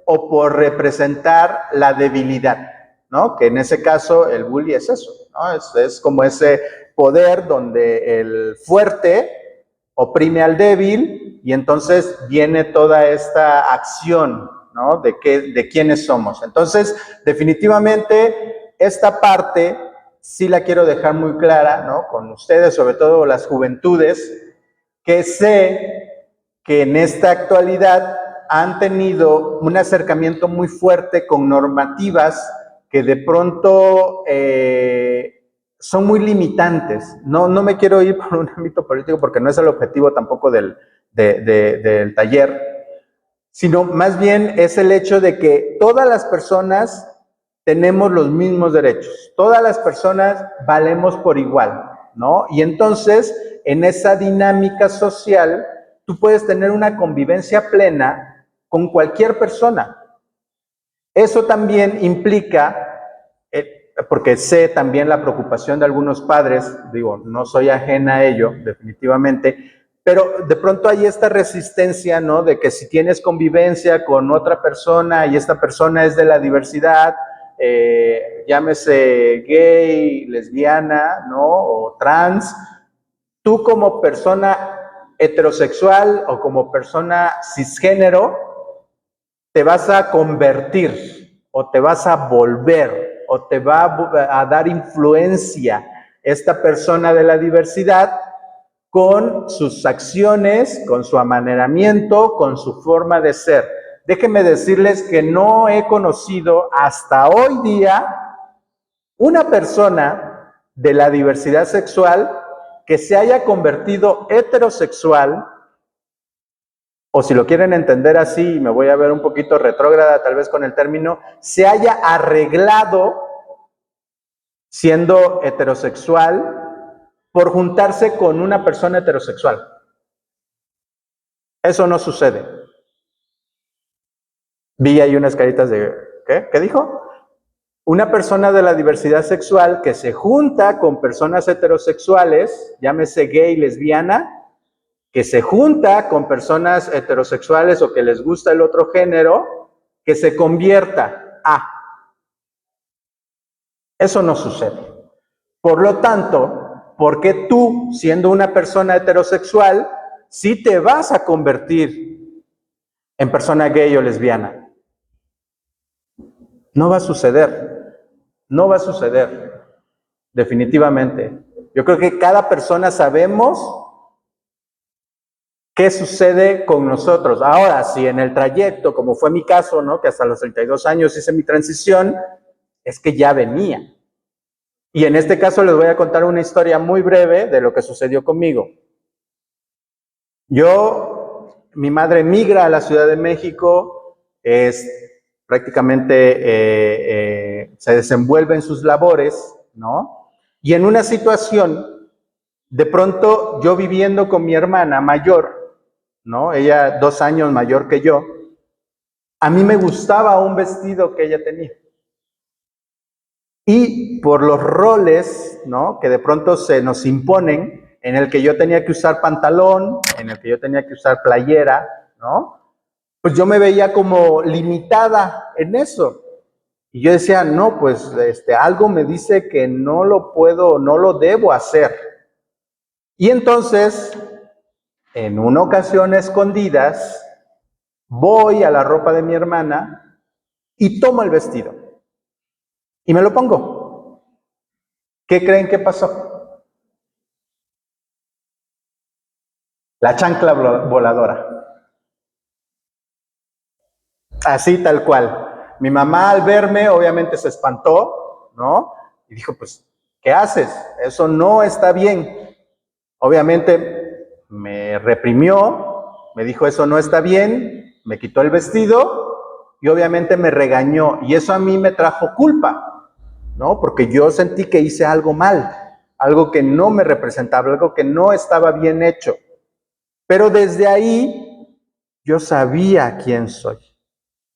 o por representar la debilidad, ¿no? Que en ese caso el bully es eso, ¿no? Es como ese poder donde el fuerte oprime al débil y entonces viene toda esta acción, ¿no? De quiénes somos. Entonces, definitivamente, esta parte sí la quiero dejar muy clara, ¿no? Con ustedes, sobre todo las juventudes, que sé que en esta actualidad han tenido un acercamiento muy fuerte con normativas que de pronto son muy limitantes. No me quiero ir por un ámbito político porque no es el objetivo tampoco del taller, sino más bien es el hecho de que todas las personas tenemos los mismos derechos, todas las personas valemos por igual, ¿no? Y entonces, en esa dinámica social, tú puedes tener una convivencia plena con cualquier persona. Eso también implica, porque sé también la preocupación de algunos padres, digo, no soy ajena a ello, definitivamente, pero de pronto hay esta resistencia, ¿no? De que si tienes convivencia con otra persona y esta persona es de la diversidad, llámese gay, lesbiana, ¿no? O trans, tú como persona heterosexual o como persona cisgénero, te vas a convertir o te vas a volver o te va a dar influencia esta persona de la diversidad con sus acciones, con su amaneramiento, con su forma de ser. Déjenme decirles que no he conocido hasta hoy día una persona de la diversidad sexual que se haya convertido heterosexual, o si lo quieren entender así, me voy a ver un poquito retrógrada tal vez con el término, se haya arreglado siendo heterosexual por juntarse con una persona heterosexual. Eso no sucede. Vi ahí unas caritas de, ¿qué? ¿Qué dijo? Una persona de la diversidad sexual que se junta con personas heterosexuales, llámese gay, lesbiana, que se junta con personas heterosexuales o que les gusta el otro género, que se convierta a. Eso no sucede. Por lo tanto, ¿por qué tú, siendo una persona heterosexual, sí te vas a convertir en persona gay o lesbiana? No va a suceder. No va a suceder. Definitivamente. Yo creo que cada persona sabemos qué sucede con nosotros. Ahora, si en el trayecto, como fue mi caso, ¿no? Que hasta los 32 años hice mi transición, es que ya venía. Y en este caso les voy a contar una historia muy breve de lo que sucedió conmigo. Mi madre migra a la Ciudad de México, prácticamente se desenvuelve en sus labores, ¿no? Y en una situación, de pronto yo viviendo con mi hermana mayor, ¿no? Ella 2 años mayor que yo, a mí me gustaba un vestido que ella tenía. Y por los roles, ¿no? Que de pronto se nos imponen, en el que yo tenía que usar pantalón, en el que yo tenía que usar playera, ¿no? Pues yo me veía como limitada en eso. Y yo decía, no, pues algo me dice que no lo puedo, no lo debo hacer. Y entonces, en una ocasión a escondidas, voy a la ropa de mi hermana y tomo el vestido. Y me lo pongo. ¿Qué creen que pasó? La chancla voladora. Así tal cual. Mi mamá al verme obviamente se espantó, ¿no? Y dijo, pues, ¿qué haces? Eso no está bien. Obviamente me reprimió, me dijo, eso no está bien, me quitó el vestido y obviamente me regañó. Y eso a mí me trajo culpa, ¿no? Porque yo sentí que hice algo mal, algo que no me representaba, algo que no estaba bien hecho. Pero desde ahí yo sabía quién soy,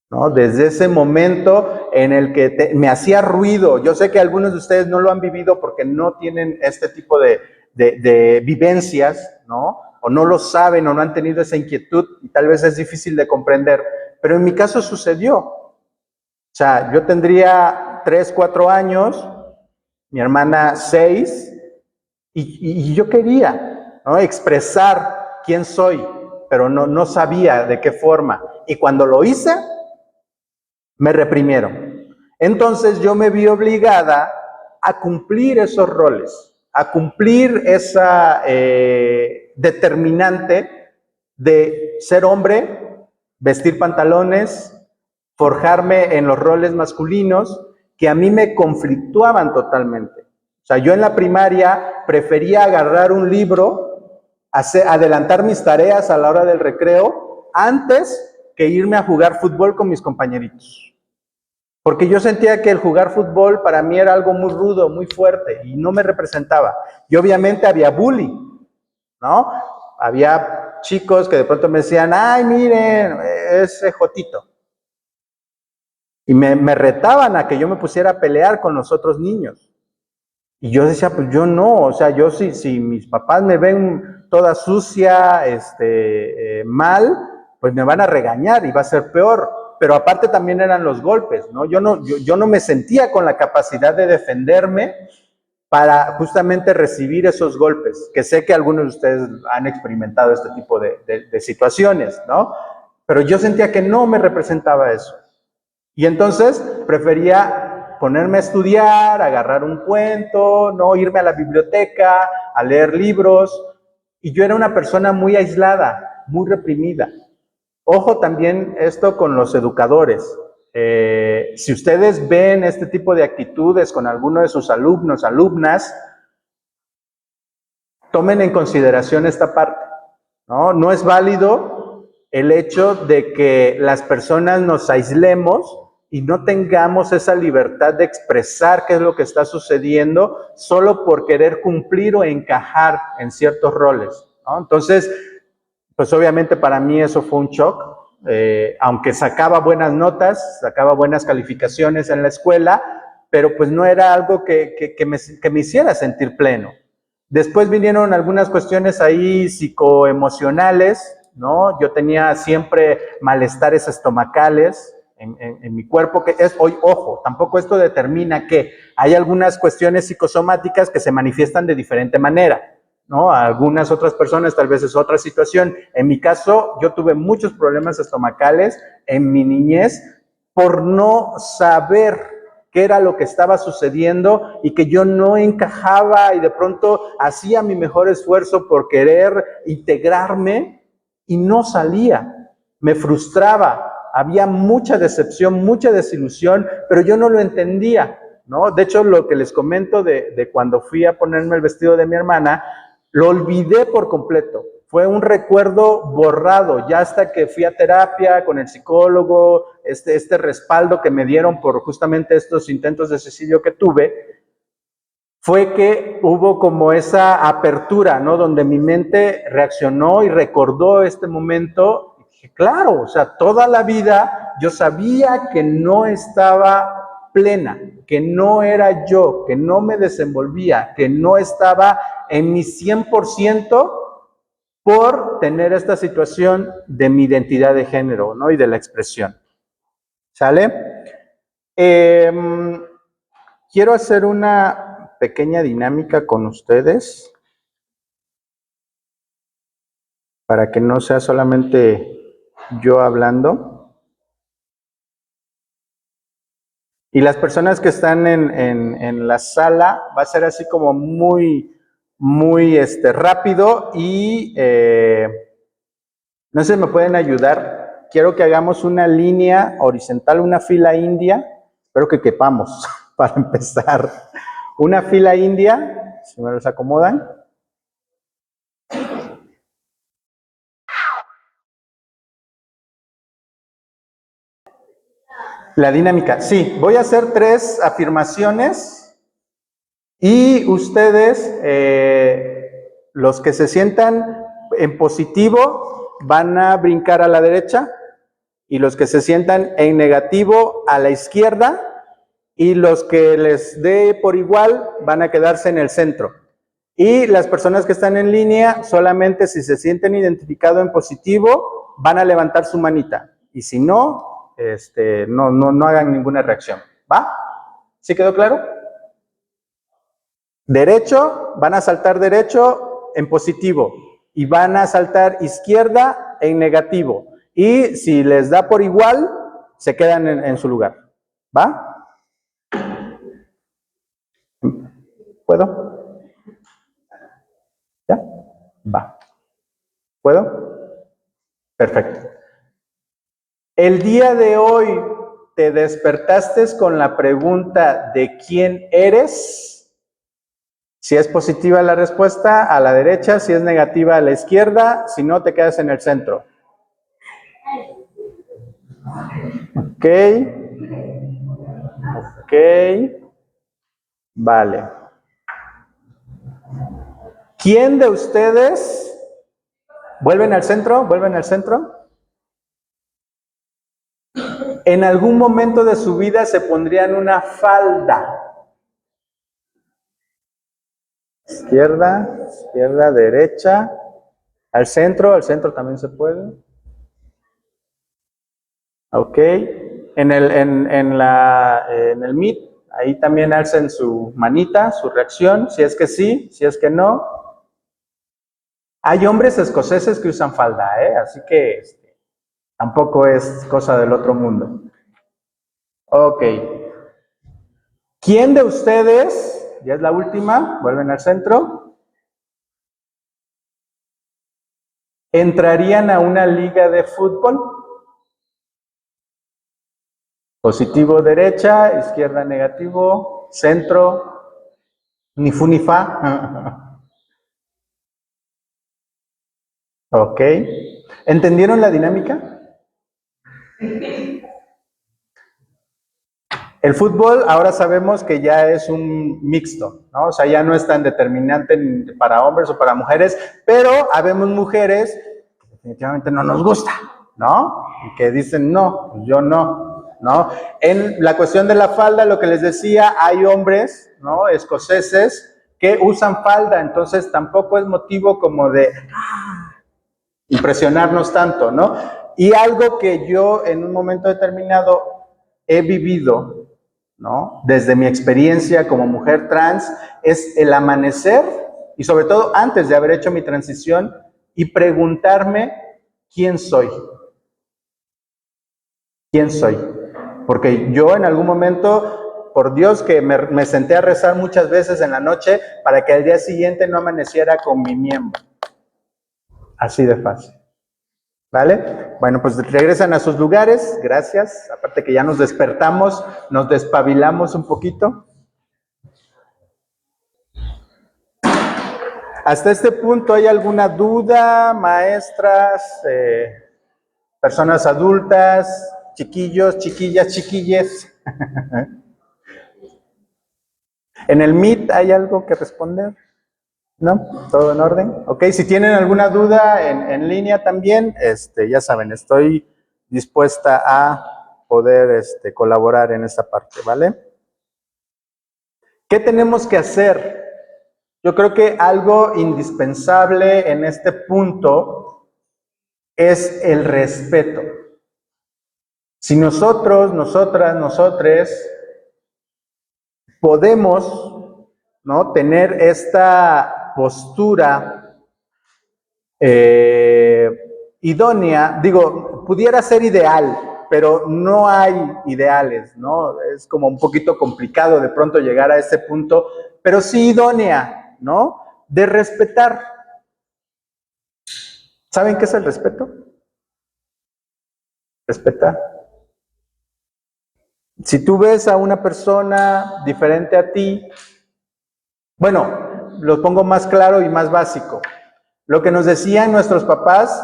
¿no? Desde ese momento en el que me hacía ruido. Yo sé que algunos de ustedes no lo han vivido porque no tienen este tipo de vivencias, ¿no? O no lo saben o no han tenido esa inquietud y tal vez es difícil de comprender. Pero en mi caso sucedió. O sea, yo tendría 3, 4 años, mi hermana 6, y yo quería, ¿no? Expresar quién soy, pero no sabía de qué forma. Y cuando lo hice, me reprimieron. Entonces yo me vi obligada a cumplir esos roles, a cumplir esa determinante de ser hombre, vestir pantalones, forjarme en los roles masculinos que a mí me conflictuaban totalmente. O sea, yo en la primaria prefería agarrar un libro, adelantar mis tareas a la hora del recreo, antes que irme a jugar fútbol con mis compañeritos. Porque yo sentía que el jugar fútbol para mí era algo muy rudo, muy fuerte y no me representaba. Y obviamente había bullying, ¿no? Había chicos que de pronto me decían, ay, miren, ese jotito. Y me retaban a que yo me pusiera a pelear con los otros niños. Y yo decía, pues yo no, o sea, yo si mis papás me ven toda sucia, mal, pues me van a regañar y va a ser peor. Pero aparte también eran los golpes, ¿no? Yo no me sentía con la capacidad de defenderme para justamente recibir esos golpes, que sé que algunos de ustedes han experimentado este tipo de situaciones, ¿no? Pero yo sentía que no me representaba eso. Y entonces prefería ponerme a estudiar, agarrar un cuento, no irme a la biblioteca, a leer libros. Y yo era una persona muy aislada, muy reprimida. Ojo también esto con los educadores. Si ustedes ven este tipo de actitudes con alguno de sus alumnos, alumnas, tomen en consideración esta parte, ¿no? No es válido el hecho de que las personas nos aislemos y no tengamos esa libertad de expresar qué es lo que está sucediendo solo por querer cumplir o encajar en ciertos roles, ¿no? Entonces, pues obviamente para mí eso fue un shock. Aunque sacaba buenas notas, sacaba buenas calificaciones en la escuela, pero pues no era algo que me hiciera sentir pleno. Después vinieron algunas cuestiones ahí psicoemocionales, ¿no? Yo tenía siempre malestares estomacales en mi cuerpo, que es, hoy, ojo, tampoco esto determina que hay algunas cuestiones psicosomáticas que se manifiestan de diferente manera, ¿no? A algunas otras personas tal vez es otra situación. En mi caso, yo tuve muchos problemas estomacales en mi niñez por no saber qué era lo que estaba sucediendo y que yo no encajaba y de pronto hacía mi mejor esfuerzo por querer integrarme y no salía. Me frustraba, había mucha decepción, mucha desilusión, pero yo no lo entendía, ¿no? De hecho, lo que les comento de cuando fui a ponerme el vestido de mi hermana, lo olvidé por completo. Fue un recuerdo borrado, ya hasta que fui a terapia con el psicólogo, este respaldo que me dieron por justamente estos intentos de suicidio que tuve, fue que hubo como esa apertura, ¿no? Donde mi mente reaccionó y recordó este momento. Y dije, claro, o sea, toda la vida yo sabía que no estaba plena, que no era yo, que no me desenvolvía, que no estaba en mi 100% por tener esta situación de mi identidad de género, ¿no? Y de la expresión. ¿Sale? Quiero hacer una pequeña dinámica con ustedes para que no sea solamente yo hablando. Y las personas que están en la sala, va a ser así como muy rápido y no sé si me pueden ayudar. Quiero que hagamos una línea horizontal, una fila india. Espero que quepamos para empezar. Una fila india, si me los acomodan. La dinámica, sí, voy a hacer 3 afirmaciones y ustedes, los que se sientan en positivo, van a brincar a la derecha y los que se sientan en negativo a la izquierda y los que les dé por igual van a quedarse en el centro. Y las personas que están en línea, solamente si se sienten identificados en positivo, van a levantar su manita. Y si no, no hagan ninguna reacción. ¿Va? ¿Sí quedó claro? Derecho, van a saltar derecho en positivo. Y van a saltar izquierda en negativo. Y si les da por igual, se quedan en su lugar. ¿Va? ¿Puedo? ¿Ya? Va. ¿Puedo? Perfecto. El día de hoy te despertaste con la pregunta de quién eres. Si es positiva la respuesta, a la derecha, si es negativa, a la izquierda, si no, te quedas en el centro. Ok. Ok. Vale. ¿Quién de ustedes vuelven al centro? ¿Vuelven al centro? En algún momento de su vida se pondrían una falda. Izquierda, izquierda, derecha. Al centro también se puede. Ok. En el Meet, ahí también alcen su manita, su reacción, si es que sí, si es que no. Hay hombres escoceses que usan falda, así que tampoco es cosa del otro mundo. Ok. ¿Quién de ustedes, ya es la última, vuelven al centro, entrarían a una liga de fútbol? Positivo derecha, izquierda negativo, centro, ni fu ni fa. Ok. ¿Entendieron la dinámica? El fútbol ahora sabemos que ya es un mixto, ¿no? O sea, ya no es tan determinante para hombres o para mujeres, pero habemos mujeres que definitivamente no nos gusta, ¿no? Y que dicen, no, pues yo no, ¿no? En la cuestión de la falda, lo que les decía, hay hombres, ¿no? Escoceses que usan falda, entonces tampoco es motivo como de impresionarnos tanto, ¿no? Y algo que yo en un momento determinado he vivido, ¿no? Desde mi experiencia como mujer trans, es el amanecer, y sobre todo antes de haber hecho mi transición, y preguntarme quién soy. ¿Quién soy? Porque yo en algún momento, por Dios, que me senté a rezar muchas veces en la noche para que al día siguiente no amaneciera con mi miembro. Así de fácil. ¿Vale? Bueno, pues regresan a sus lugares, gracias. Aparte que ya nos despertamos, nos despabilamos un poquito. Hasta este punto, ¿hay alguna duda, maestras, personas adultas, chiquillos, chiquillas, chiquilles? ¿En el Meet hay algo que responder? ¿No? ¿Todo en orden? Ok, si tienen alguna duda en línea también, ya saben, estoy dispuesta a poder colaborar en esta parte, ¿vale? ¿Qué tenemos que hacer? Yo creo que algo indispensable en este punto es el respeto. Si nosotros, nosotras, nosotres podemos, ¿no?, tener esta postura idónea, digo, pudiera ser ideal, pero no hay ideales, ¿no? Es como un poquito complicado de pronto llegar a ese punto, pero sí idónea, ¿no? De respetar. ¿Saben qué es el respeto? Respetar. Si tú ves a una persona diferente a ti, bueno, lo pongo más claro y más básico. Lo que nos decían nuestros papás,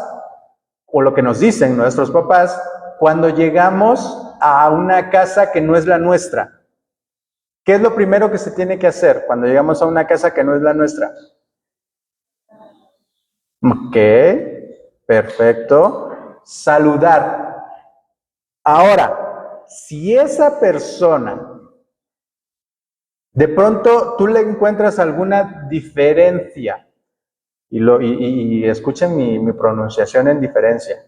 o lo que nos dicen nuestros papás, cuando llegamos a una casa que no es la nuestra. ¿Qué es lo primero que se tiene que hacer cuando llegamos a una casa que no es la nuestra? Ok, perfecto. Saludar. Ahora, si esa persona, de pronto tú le encuentras alguna diferencia, y escuchen mi pronunciación en diferencia,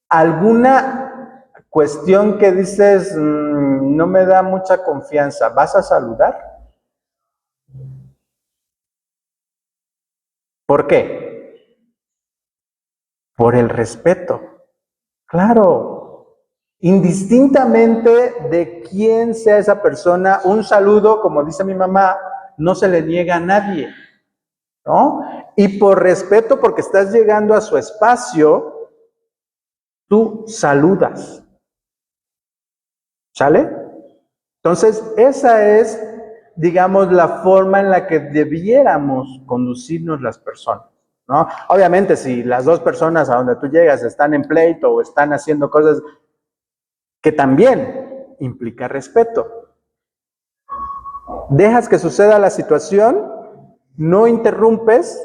alguna cuestión que dices, no me da mucha confianza, ¿vas a saludar? ¿Por qué? Por el respeto. Claro, indistintamente de quién sea esa persona, un saludo, como dice mi mamá, no se le niega a nadie, ¿no? Y por respeto, porque estás llegando a su espacio, tú saludas. ¿Sale? Entonces, esa es, digamos, la forma en la que debiéramos conducirnos las personas, ¿no? Obviamente, si las dos personas a donde tú llegas están en pleito o están haciendo cosas que también implica respeto, dejas que suceda la situación, no interrumpes,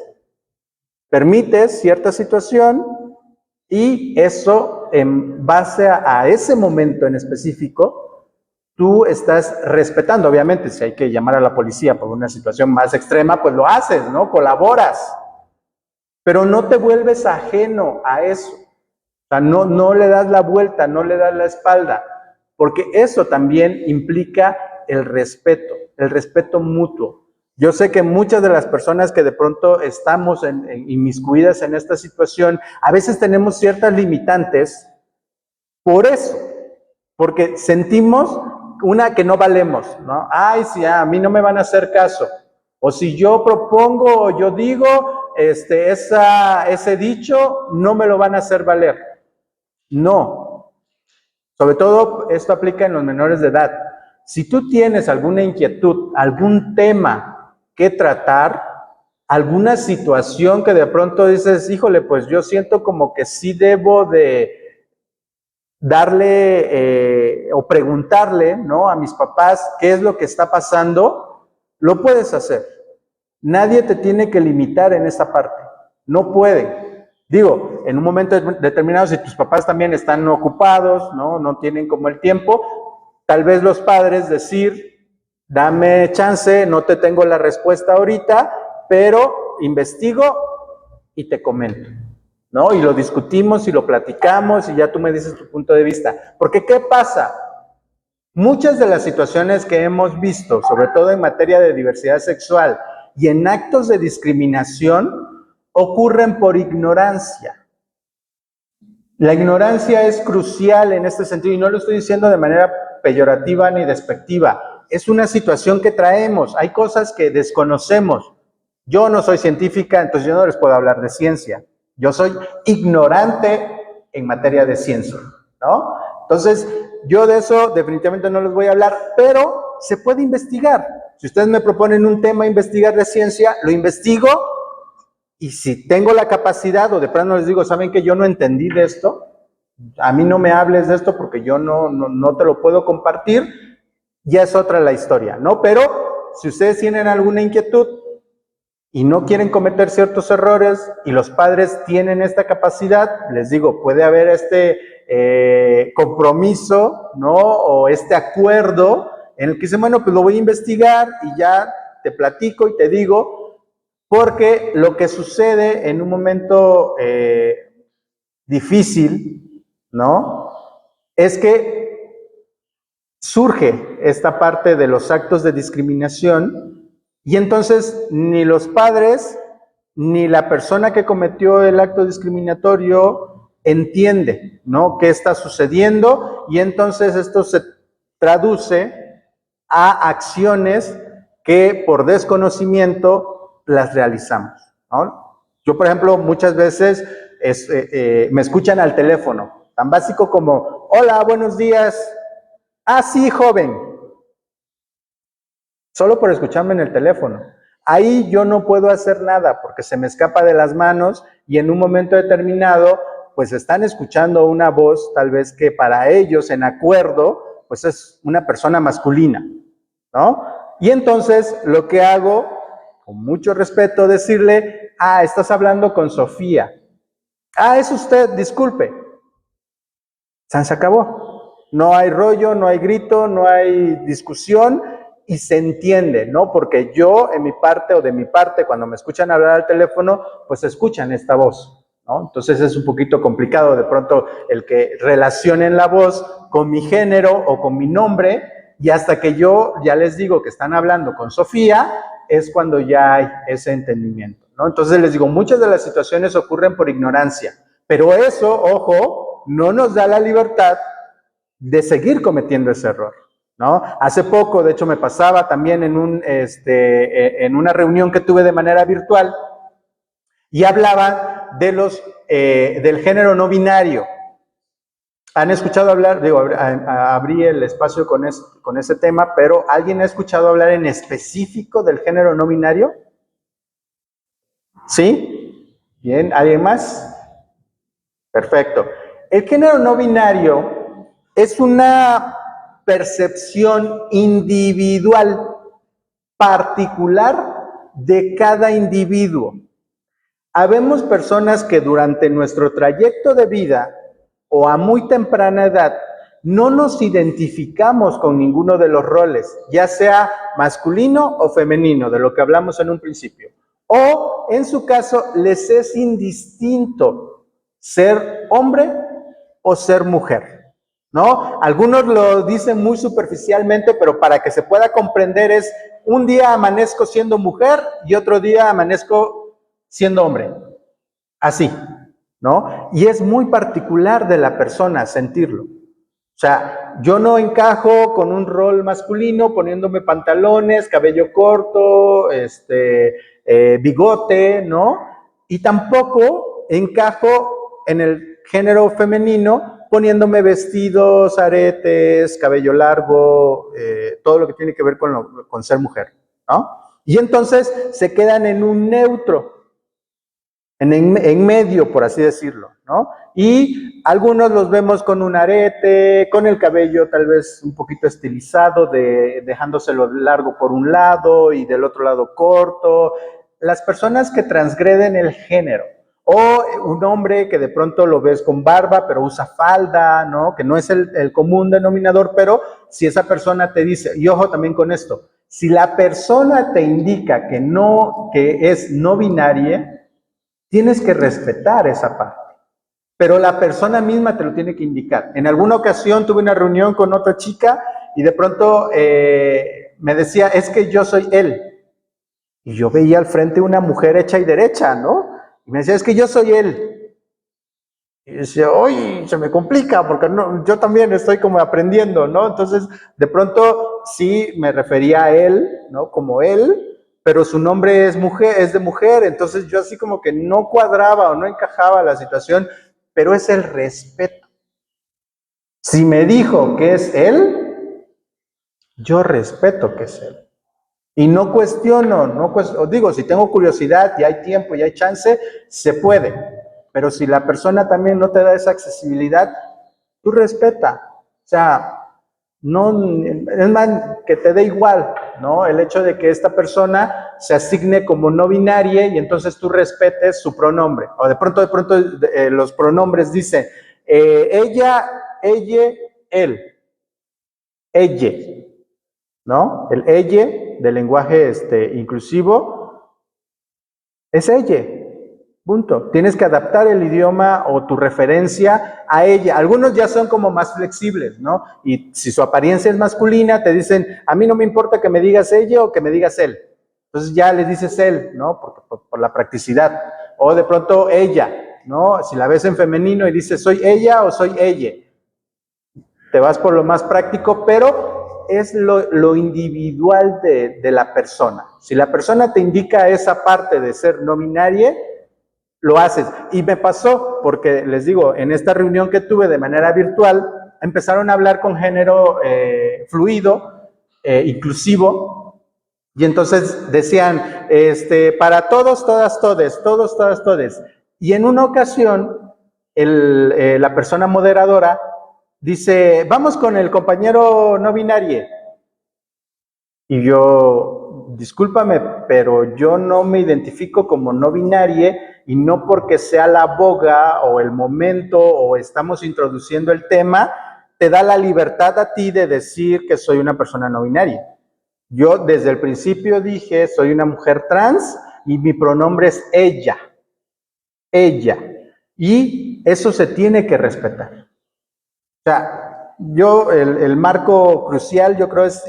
permites cierta situación y eso, en base a ese momento en específico, tú estás respetando. Obviamente, si hay que llamar a la policía por una situación más extrema, pues lo haces, ¿no? Colaboras. Pero no te vuelves ajeno a eso. O sea, no le das la vuelta, no le das la espalda, porque eso también implica el respeto mutuo. Yo sé que muchas de las personas que de pronto estamos inmiscuidas en esta situación, a veces tenemos ciertas limitantes por eso, porque sentimos que no valemos, ¿no? Ay, si a mí no me van a hacer caso, o si yo propongo o yo digo ese dicho, no me lo van a hacer valer. No, sobre todo esto aplica en los menores de edad. Si tú tienes alguna inquietud, algún tema que tratar, alguna situación que de pronto dices, híjole, pues yo siento como que sí debo de darle o preguntarle, ¿no?, a mis papás qué es lo que está pasando, lo puedes hacer. Nadie te tiene que limitar en esa parte. No puede. Digo, en un momento determinado, si tus papás también están ocupados, ¿no? No tienen como el tiempo, tal vez los padres decir, dame chance, no te tengo la respuesta ahorita, pero investigo y te comento, ¿no? Y lo discutimos y lo platicamos y ya tú me dices tu punto de vista. Porque, ¿qué pasa? Muchas de las situaciones que hemos visto, sobre todo en materia de diversidad sexual y en actos de discriminación, ocurren por ignorancia. La ignorancia es crucial en este sentido y no lo estoy diciendo de manera peyorativa ni despectiva. Es una situación que traemos, hay cosas que desconocemos. Yo no soy científica, entonces yo no les puedo hablar de ciencia. Yo soy ignorante en materia de ciencia, ¿no? Entonces, yo de eso definitivamente no les voy a hablar, pero se puede investigar. Si ustedes me proponen un tema a investigar de ciencia, lo investigo y si tengo la capacidad o de pronto les digo, ¿saben que yo no entendí de esto? A mí no me hables de esto porque yo no te lo puedo compartir, ya es otra la historia, ¿no? Pero si ustedes tienen alguna inquietud y no quieren cometer ciertos errores y los padres tienen esta capacidad, les digo, puede haber este compromiso, ¿no? O este acuerdo en el que dicen, bueno, pues lo voy a investigar y ya te platico y te digo, porque lo que sucede en un momento difícil, ¿no? Es que surge esta parte de los actos de discriminación y entonces ni los padres ni la persona que cometió el acto discriminatorio entiende, ¿no? ¿Qué está sucediendo? Y entonces esto se traduce a acciones que por desconocimiento las realizamos, ¿no? Yo, por ejemplo, muchas veces me escuchan al teléfono, tan básico como, hola, buenos días. Ah, sí, joven. Solo por escucharme en el teléfono. Ahí yo no puedo hacer nada porque se me escapa de las manos y en un momento determinado, pues están escuchando una voz tal vez que para ellos en acuerdo, pues es una persona masculina, ¿no? Y entonces lo que hago, con mucho respeto, decirle, ah, estás hablando con Sofía. Ah, es usted, disculpe. Se acabó. No hay rollo, no hay grito, no hay discusión y se entiende, ¿no? Porque yo en mi parte o de mi parte, cuando me escuchan hablar al teléfono, pues escuchan esta voz, ¿no? Entonces es un poquito complicado de pronto el que relacionen la voz con mi género o con mi nombre y hasta que yo ya les digo que están hablando con Sofía, es cuando ya hay ese entendimiento, ¿no? Entonces les digo, muchas de las situaciones ocurren por ignorancia, pero eso, ojo, no nos da la libertad de seguir cometiendo ese error, ¿no? Hace poco, de hecho, me pasaba también en una reunión que tuve de manera virtual y hablaba de del género no binario. ¿Han escuchado hablar? Digo, abrí el espacio con ese tema, pero ¿alguien ha escuchado hablar en específico del género no binario? ¿Sí? Bien, ¿alguien más? Perfecto. El género no binario es una percepción individual, particular de cada individuo. Habemos personas que durante nuestro trayecto de vida o a muy temprana edad no nos identificamos con ninguno de los roles, ya sea masculino o femenino, de lo que hablamos en un principio. O, en su caso, les es indistinto ser hombre o ser mujer, ¿no? Algunos lo dicen muy superficialmente, pero para que se pueda comprender es, un día amanezco siendo mujer y otro día amanezco siendo hombre. Así, ¿no? Y es muy particular de la persona sentirlo. O sea, yo no encajo con un rol masculino poniéndome pantalones, cabello corto, bigote, ¿no? Y tampoco encajo en el género femenino poniéndome vestidos, aretes, cabello largo, todo lo que tiene que ver con ser mujer, ¿no? Y entonces se quedan en un neutro, en medio, por así decirlo, ¿no? Y algunos los vemos con un arete, con el cabello tal vez un poquito estilizado, dejándoselo largo por un lado y del otro lado corto. Las personas que transgreden el género O un hombre que de pronto lo ves con barba, pero usa falda, ¿no? Que no es el común denominador, pero si esa persona te dice, y ojo también con esto, si la persona te indica que no, que es no binaria, tienes que respetar esa parte. Pero la persona misma te lo tiene que indicar. En alguna ocasión tuve una reunión con otra chica y de pronto me decía, es que yo soy él. Y yo veía al frente una mujer hecha y derecha, ¿no? Y me decía, es que yo soy él. Y decía, uy, se me complica porque no, yo también estoy como aprendiendo, ¿no? Entonces, de pronto sí me refería a él, ¿no? Como él, pero su nombre es mujer, es de mujer. Entonces yo así como que no cuadraba o no encajaba la situación, pero es el respeto. Si me dijo que es él, yo respeto que es él. Y no cuestiono, digo, si tengo curiosidad y hay tiempo y hay chance, se puede. Pero si la persona también no te da esa accesibilidad, tú respeta. O sea, no, es más, que te dé igual, ¿no? El hecho de que esta persona se asigne como no binaria y entonces tú respetes su pronombre. O de pronto los pronombres dicen ella, él, ella, ¿no? El ella del lenguaje inclusivo es ella, punto. Tienes que adaptar el idioma o tu referencia a ella. Algunos ya son como más flexibles, ¿no? Y si su apariencia es masculina, te dicen, a mí no me importa que me digas ella o que me digas él. Entonces ya le dices él, ¿no? Por la practicidad. O de pronto ella, ¿no? Si la ves en femenino y dices, soy ella o soy ella. Te vas por lo más práctico, pero es lo individual de la persona. Si la persona te indica esa parte de ser no binaria, lo haces. Y me pasó, porque les digo, en esta reunión que tuve de manera virtual, empezaron a hablar con género fluido, inclusivo, y entonces decían, para todos, todas, todes, todos, todas, todes. Y en una ocasión, la persona moderadora dice, vamos con el compañero no binario. Y yo, discúlpame, pero yo no me identifico como no binaria y no porque sea la boga o el momento o estamos introduciendo el tema, te da la libertad a ti de decir que soy una persona no binaria. Yo desde el principio dije, soy una mujer trans y mi pronombre es ella, ella. Y eso se tiene que respetar. O sea, el marco crucial, yo creo es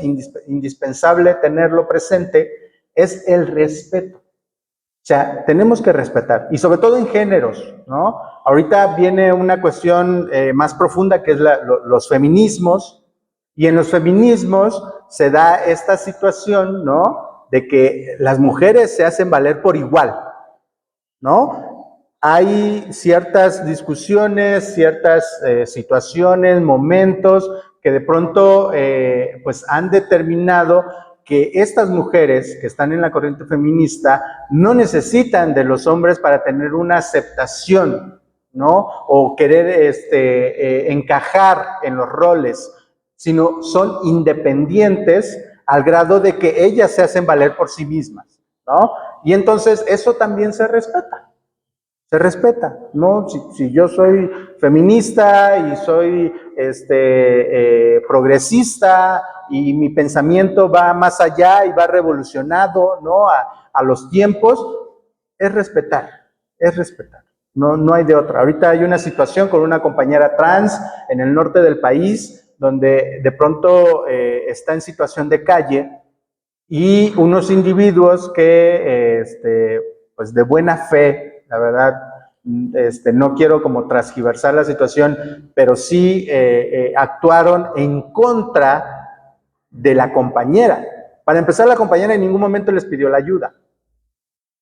indispensable tenerlo presente, es el respeto. O sea, tenemos que respetar, y sobre todo en géneros, ¿no? Ahorita viene una cuestión más profunda que es los feminismos, y en los feminismos se da esta situación, ¿no? De que las mujeres se hacen valer por igual, ¿no? Hay ciertas discusiones, ciertas situaciones, momentos que de pronto pues han determinado que estas mujeres que están en la corriente feminista no necesitan de los hombres para tener una aceptación, ¿no? O querer encajar en los roles, sino son independientes al grado de que ellas se hacen valer por sí mismas, ¿no? Y entonces eso también se respeta, ¿no? Si yo soy feminista y soy progresista y mi pensamiento va más allá y va revolucionado, ¿no? A los tiempos, es respetar, es respetar. No hay de otra. Ahorita hay una situación con una compañera trans en el norte del país donde de pronto está en situación de calle y unos individuos que, pues de buena fe, la verdad, no quiero como transgiversar la situación, pero sí actuaron en contra de la compañera. Para empezar, la compañera en ningún momento les pidió la ayuda,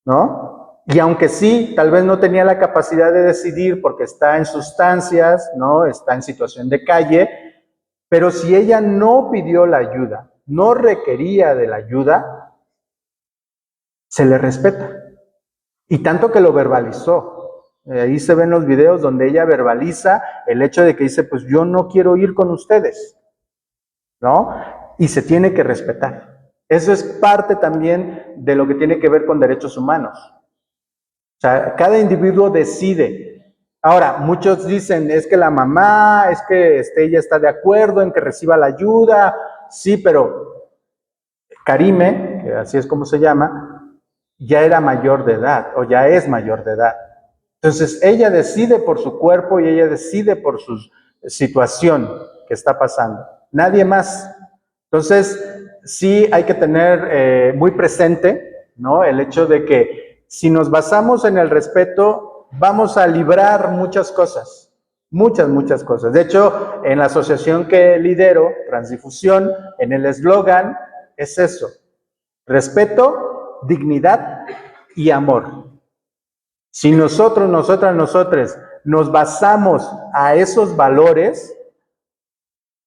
¿no? Y aunque sí, tal vez no tenía la capacidad de decidir porque está en sustancias, ¿no? Está en situación de calle, pero si ella no pidió la ayuda, no requería de la ayuda, se le respeta. Y tanto que lo verbalizó. Ahí se ven los videos donde ella verbaliza el hecho de que dice, pues yo no quiero ir con ustedes, ¿no? Y se tiene que respetar. Eso es parte también de lo que tiene que ver con derechos humanos. O sea, cada individuo decide. Ahora, muchos dicen, es que la mamá, es que ella está de acuerdo en que reciba la ayuda. Sí, pero Karime, que así es como se llama, ya era mayor de edad, o ya es mayor de edad. Entonces, ella decide por su cuerpo y ella decide por su situación que está pasando. Nadie más. Entonces, sí hay que tener muy presente, ¿no? El hecho de que si nos basamos en el respeto, vamos a librar muchas cosas. Muchas cosas. De hecho, en la asociación que lidero, Transdifusión, en el eslogan es eso: respeto, dignidad y amor. Si nosotros, nosotras, nosotres nos basamos a esos valores,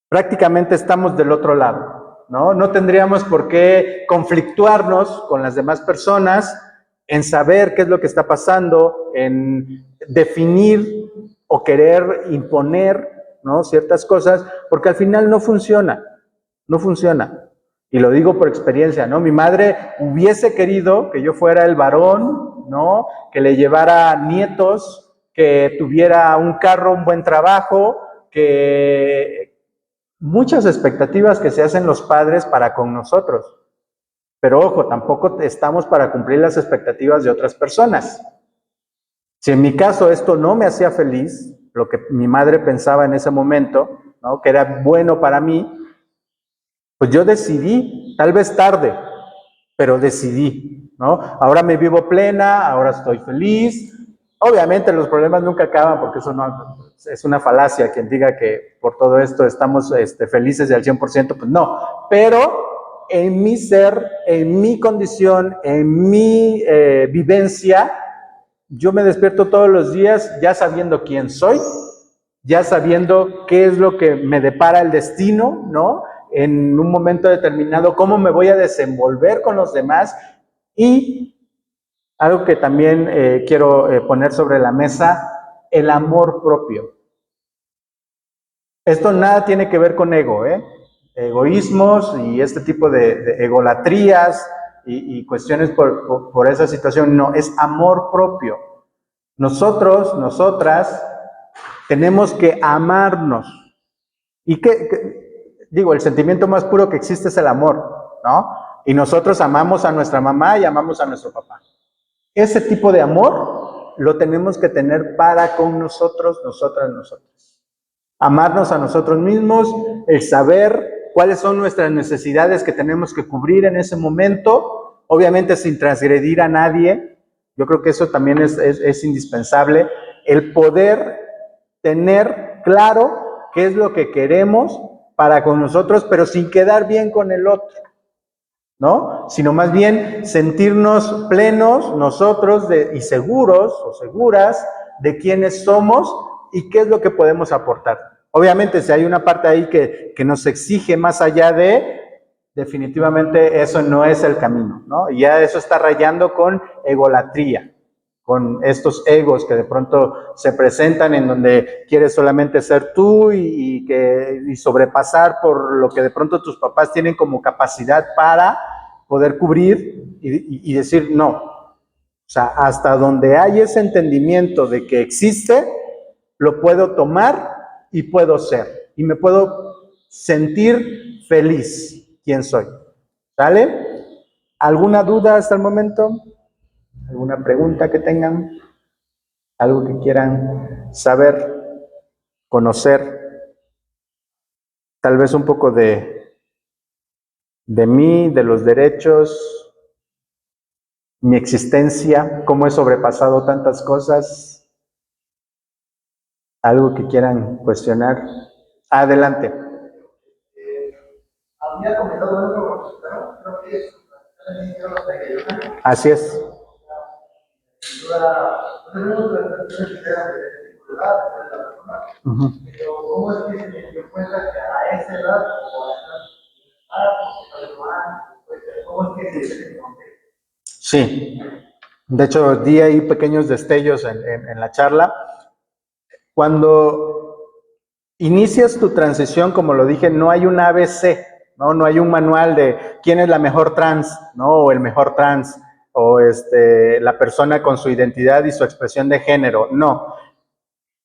prácticamente estamos del otro lado, ¿no? No tendríamos por qué conflictuarnos con las demás personas en saber qué es lo que está pasando, en definir o querer imponer, ¿no?, ciertas cosas, porque al final no funciona, no funciona. Y lo digo por experiencia, ¿no? Mi madre hubiese querido que yo fuera el varón, ¿no?, que le llevara nietos, que tuviera un carro, un buen trabajo, que muchas expectativas que se hacen los padres para con nosotros. Pero ojo, tampoco estamos para cumplir las expectativas de otras personas. Si en mi caso esto no me hacía feliz, lo que mi madre pensaba en ese momento, ¿no?, que era bueno para mí, pues yo decidí, tal vez tarde, pero decidí, ¿no? Ahora me vivo plena, ahora estoy feliz. Obviamente los problemas nunca acaban, porque eso no es una falacia. Quien diga que por todo esto estamos felices al 100%, pues no. Pero en mi ser, en mi condición, en mi vivencia, yo me despierto todos los días ya sabiendo quién soy, ya sabiendo qué es lo que me depara el destino, ¿no? En un momento determinado, cómo me voy a desenvolver con los demás. Y algo que también quiero poner sobre la mesa: el amor propio. Esto nada tiene que ver con ego, egoísmos y este tipo de egolatrías y cuestiones por esa situación. No, es amor propio. Nosotros, nosotras, tenemos que amarnos. Y digo, el sentimiento más puro que existe es el amor, ¿no? Y nosotros amamos a nuestra mamá y amamos a nuestro papá. Ese tipo de amor lo tenemos que tener para con nosotros, nosotras, nosotros. Amarnos a nosotros mismos, el saber cuáles son nuestras necesidades que tenemos que cubrir en ese momento, obviamente sin transgredir a nadie. Yo creo que eso también es indispensable, el poder tener claro qué es lo que queremos para con nosotros, pero sin quedar bien con el otro, ¿no? Sino más bien sentirnos plenos nosotros y seguros o seguras de quiénes somos y qué es lo que podemos aportar. Obviamente, si hay una parte ahí que nos exige más allá definitivamente eso no es el camino, ¿no? Y ya eso está rayando con egolatría, con estos egos que de pronto se presentan en donde quieres solamente ser tú y sobrepasar por lo que de pronto tus papás tienen como capacidad para poder cubrir y decir no. O sea, hasta donde hay ese entendimiento de que existe, lo puedo tomar y puedo ser. Y me puedo sentir feliz quien soy. ¿Sale? ¿Alguna duda hasta el momento? ¿Alguna pregunta que tengan? ¿Algo que quieran saber, conocer? Tal vez un poco de mí, de los derechos, mi existencia, cómo he sobrepasado tantas cosas. ¿Algo que quieran cuestionar? Adelante. Había comentado algo, creo que es Así es. tenemos las personas que eran de dificultad de la persona, pero ¿cómo es que se dio cuenta que a esa edad o a esa edad, cómo es que se encontró? Sí. De hecho, di ahí pequeños destellos en la charla. Cuando inicias tu transición, como lo dije, no hay un ABC, ¿no? No hay un manual de quién es la mejor trans, ¿no? O el mejor trans. o la persona con su identidad y su expresión de género, no.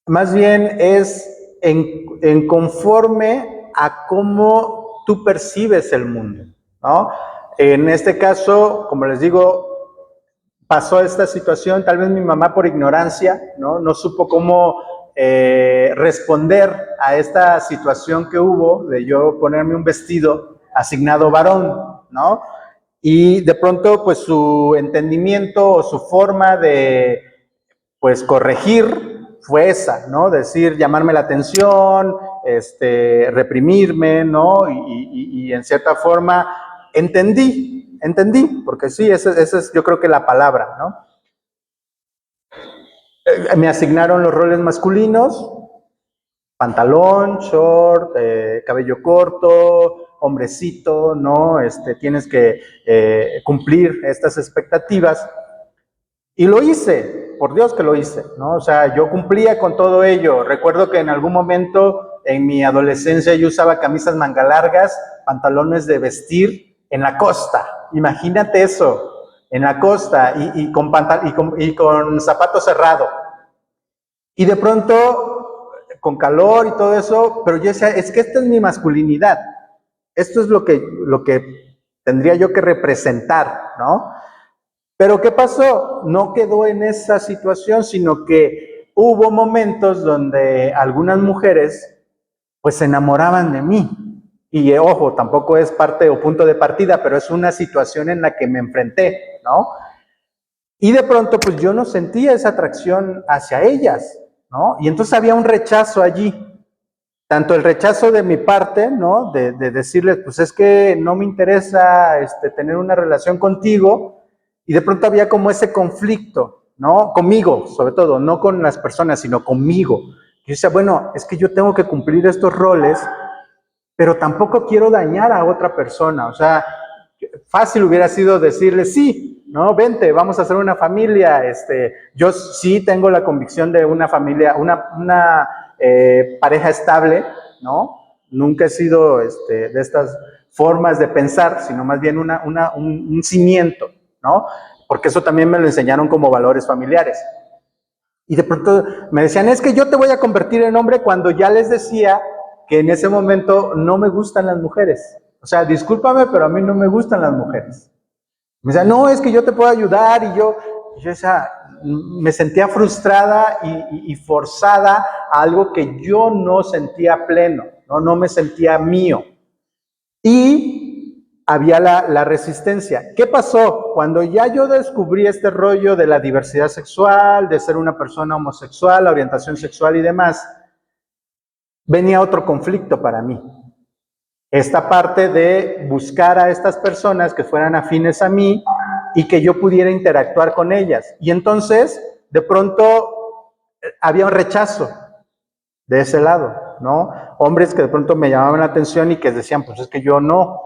Más bien es en conforme a cómo tú percibes el mundo, ¿no? En este caso, como les digo, pasó esta situación, tal vez mi mamá por ignorancia, no supo cómo responder a esta situación que hubo de yo ponerme un vestido asignado varón, ¿no? Y de pronto, pues su entendimiento o su forma de, pues, corregir fue esa, ¿no? Decir, llamarme la atención, reprimirme, ¿no? Y en cierta forma entendí, porque sí, esa es yo creo que la palabra, ¿no? Me asignaron los roles masculinos, pantalón, short, cabello corto, hombrecito, ¿no? Tienes que cumplir estas expectativas. Y lo hice, por Dios que lo hice, ¿no? O sea, yo cumplía con todo ello. Recuerdo que en algún momento en mi adolescencia yo usaba camisas manga largas, pantalones de vestir en la costa. Imagínate eso, en la costa y con zapato cerrado. Y de pronto, con calor y todo eso, pero yo decía, es que esta es mi masculinidad. Esto es lo que tendría yo que representar, ¿no? Pero ¿qué pasó? No quedó en esa situación, sino que hubo momentos donde algunas mujeres pues se enamoraban de mí. Y ojo, tampoco es parte o punto de partida, pero es una situación en la que me enfrenté, ¿no? Y de pronto pues yo no sentía esa atracción hacia ellas, ¿no? Y entonces había un rechazo allí. Tanto el rechazo de mi parte, ¿no? De decirles, pues es que no me interesa tener una relación contigo, y de pronto había como ese conflicto, ¿no? Conmigo, sobre todo, no con las personas, sino conmigo. Yo decía, bueno, es que yo tengo que cumplir estos roles, pero tampoco quiero dañar a otra persona. O sea, fácil hubiera sido decirle, sí, ¿no? Vente, vamos a hacer una familia. Yo sí tengo la convicción de una familia, una pareja estable, ¿no? Nunca he sido de estas formas de pensar, sino más bien un cimiento, ¿no? Porque eso también me lo enseñaron como valores familiares. Y de pronto me decían, es que yo te voy a convertir en hombre, cuando ya les decía que en ese momento no me gustan las mujeres. O sea, discúlpame, pero a mí no me gustan las mujeres. Me decían, no, es que yo te puedo ayudar, y yo me sentía frustrada y forzada a algo que yo no sentía pleno, no me sentía mío. Y había la resistencia. ¿Qué pasó? Cuando ya yo descubrí este rollo de la diversidad sexual, de ser una persona homosexual, la orientación sexual y demás, venía otro conflicto para mí. Esta parte de buscar a estas personas que fueran afines a mí y que yo pudiera interactuar con ellas. Y entonces, de pronto, había un rechazo de ese lado, ¿no? Hombres que de pronto me llamaban la atención y que decían, pues es que yo no.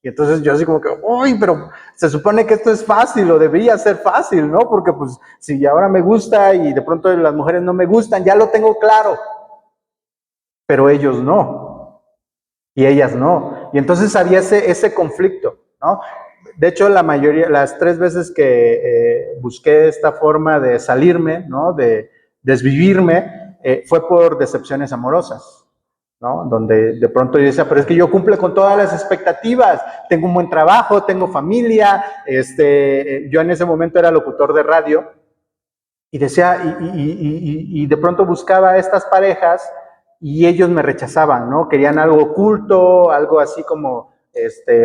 Y entonces yo así como que, uy, pero se supone que esto es fácil, o debería ser fácil, ¿no? Porque pues si ahora me gusta y de pronto las mujeres no me gustan, ya lo tengo claro. Pero ellos no. Y ellas no. Y entonces había ese conflicto, ¿no? De hecho, la mayoría, las 3 veces que busqué esta forma de salirme, ¿no? De desvivirme, fue por decepciones amorosas, ¿no? Donde de pronto yo decía, pero es que yo cumplo con todas las expectativas, tengo un buen trabajo, tengo familia, yo en ese momento era locutor de radio, y decía, y de pronto buscaba a estas parejas, y ellos me rechazaban, ¿no? Querían algo oculto, algo así como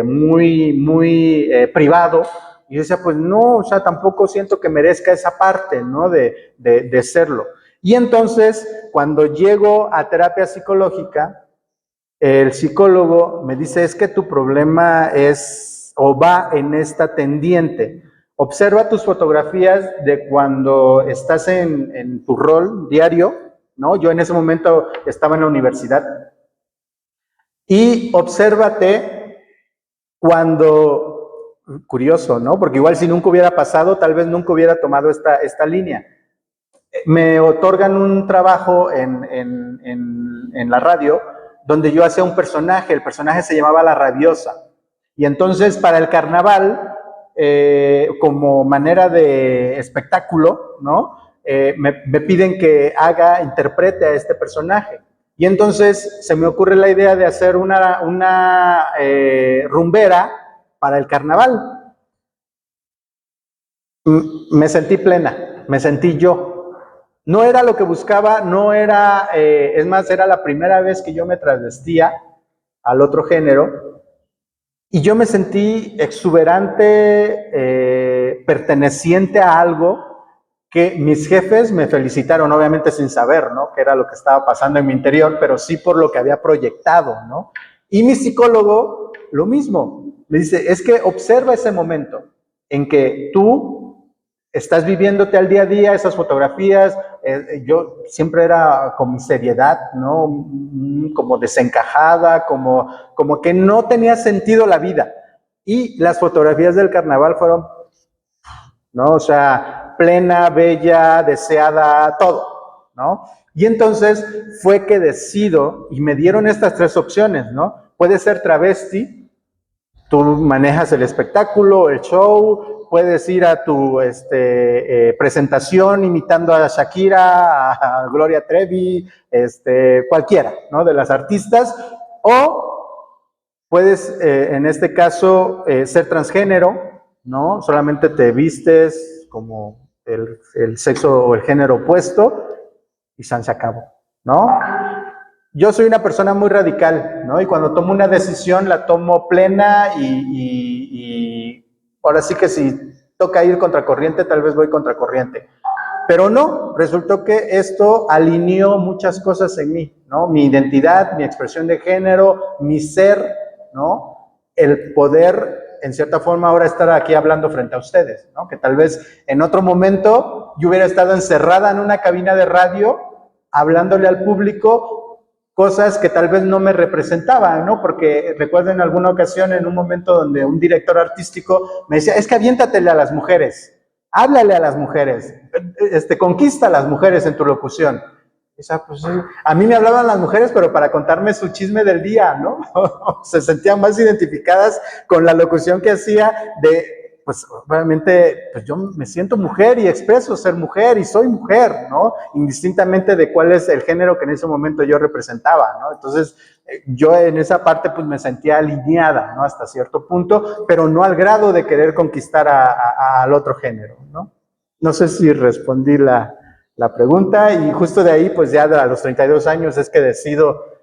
muy privado. Y yo decía, pues no, o sea, tampoco siento que merezca esa parte, ¿no? De serlo. Y entonces, cuando llego a terapia psicológica, el psicólogo me dice, es que tu problema es o va en esta tendiente. Observa tus fotografías de cuando estás en tu rol diario, ¿no? Yo en ese momento estaba en la universidad. Y obsérvate cuando, curioso, ¿no? Porque igual si nunca hubiera pasado, tal vez nunca hubiera tomado esta línea. Me otorgan un trabajo en la radio donde yo hacía un personaje, el personaje se llamaba La Rabiosa. Y entonces para el carnaval como manera de espectáculo, ¿no? Me piden que interprete a este personaje. Y entonces se me ocurre la idea de hacer una rumbera para el carnaval. Me sentí plena, me sentí yo. No era lo que buscaba, no era, es más, era la primera vez que yo me travestía al otro género y yo me sentí exuberante, perteneciente a algo que mis jefes me felicitaron, obviamente sin saber, ¿no?, qué era lo que estaba pasando en mi interior, pero sí por lo que había proyectado, ¿no? Y mi psicólogo, lo mismo, me dice, es que observa ese momento en que tú estás viviéndote al día a día, esas fotografías, yo siempre era con mi seriedad, ¿no?, como desencajada, como que no tenía sentido la vida. Y las fotografías del carnaval fueron, ¿no?, o sea, plena, bella, deseada, todo, ¿no? Y entonces fue que decido, y me dieron estas 3 opciones, ¿no? Puede ser travesti, tú manejas el espectáculo, el show, puedes ir a tu presentación imitando a Shakira, a Gloria Trevi, cualquiera, ¿no?, de las artistas, o puedes, en este caso, ser transgénero, ¿no? Solamente te vistes como el sexo o el género opuesto y se acabó, ¿no? Yo soy una persona muy radical, ¿no? Y cuando tomo una decisión la tomo plena y ahora sí que si toca ir contracorriente, tal vez voy contracorriente. Pero no, resultó que esto alineó muchas cosas en mí, ¿no? Mi identidad, mi expresión de género, mi ser, ¿no? El poder, en cierta forma, ahora estar aquí hablando frente a ustedes, ¿no? Que tal vez en otro momento yo hubiera estado encerrada en una cabina de radio, hablándole al público cosas que tal vez no me representaban, ¿no? Porque recuerdo en alguna ocasión, en un momento donde un director artístico me decía, es que aviéntatele a las mujeres, háblale a las mujeres, conquista a las mujeres en tu locución. O sea, pues, a mí me hablaban las mujeres, pero para contarme su chisme del día, ¿no? Se sentían más identificadas con la locución que hacía pues obviamente, pues yo me siento mujer y expreso ser mujer y soy mujer, ¿no? Indistintamente de cuál es el género que en ese momento yo representaba, ¿no? Entonces, yo en esa parte pues me sentía alineada, ¿no? Hasta cierto punto, pero no al grado de querer conquistar al otro género, ¿no? No sé si respondí la pregunta y justo de ahí pues ya a los 32 años es que decido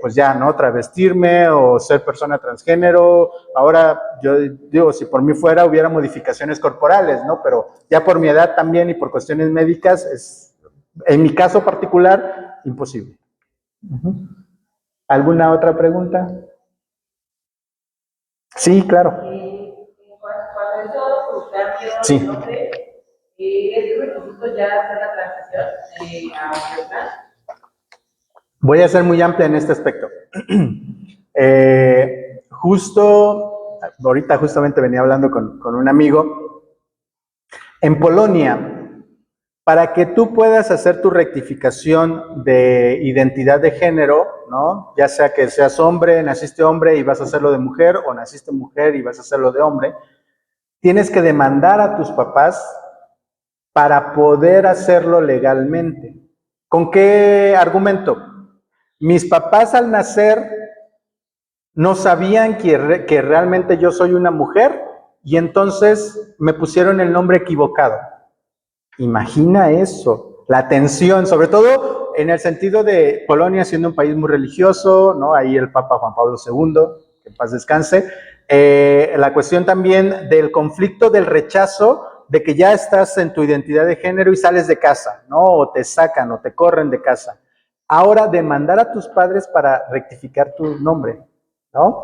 pues ya, ¿no?, travestirme o ser persona transgénero. Ahora, yo digo, si por mí fuera, hubiera modificaciones corporales, ¿no? Pero ya por mi edad también y por cuestiones médicas, en mi caso particular, imposible. ¿Alguna otra pregunta? Sí, claro. Cuando hizo su cambio Sí. de nombre, ¿es requisito ya hacer la transición a Omnitrans? Voy a ser muy amplia en este aspecto. Ahorita justamente venía hablando con un amigo. En Polonia, para que tú puedas hacer tu rectificación de identidad de género, ¿no?, ya sea que seas hombre, naciste hombre y vas a hacerlo de mujer, o naciste mujer y vas a hacerlo de hombre, tienes que demandar a tus papás para poder hacerlo legalmente. ¿Con qué argumento? Mis papás al nacer no sabían que realmente yo soy una mujer y entonces me pusieron el nombre equivocado. Imagina eso, la tensión, sobre todo en el sentido de Polonia siendo un país muy religioso, ¿no? Ahí el Papa Juan Pablo II, que en paz descanse. La cuestión también del conflicto del rechazo de que ya estás en tu identidad de género y sales de casa, ¿no? O te sacan o te corren de casa. Ahora, demandar a tus padres para rectificar tu nombre, ¿no?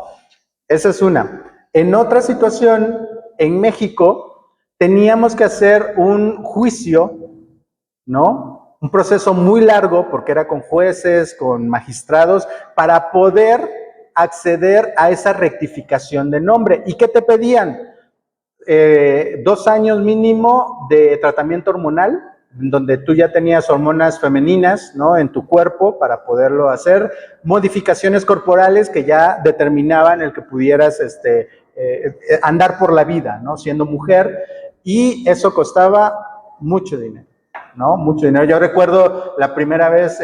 Esa es una. En otra situación, en México, teníamos que hacer un juicio, ¿no? Un proceso muy largo, porque era con jueces, con magistrados, para poder acceder a esa rectificación de nombre. ¿Y qué te pedían? 2 años mínimo de tratamiento hormonal, donde tú ya tenías hormonas femeninas, ¿no?, en tu cuerpo para poderlo hacer, modificaciones corporales que ya determinaban el que pudieras andar por la vida, ¿no? Siendo mujer, y eso costaba mucho dinero, ¿no? Mucho dinero. Yo recuerdo la primera vez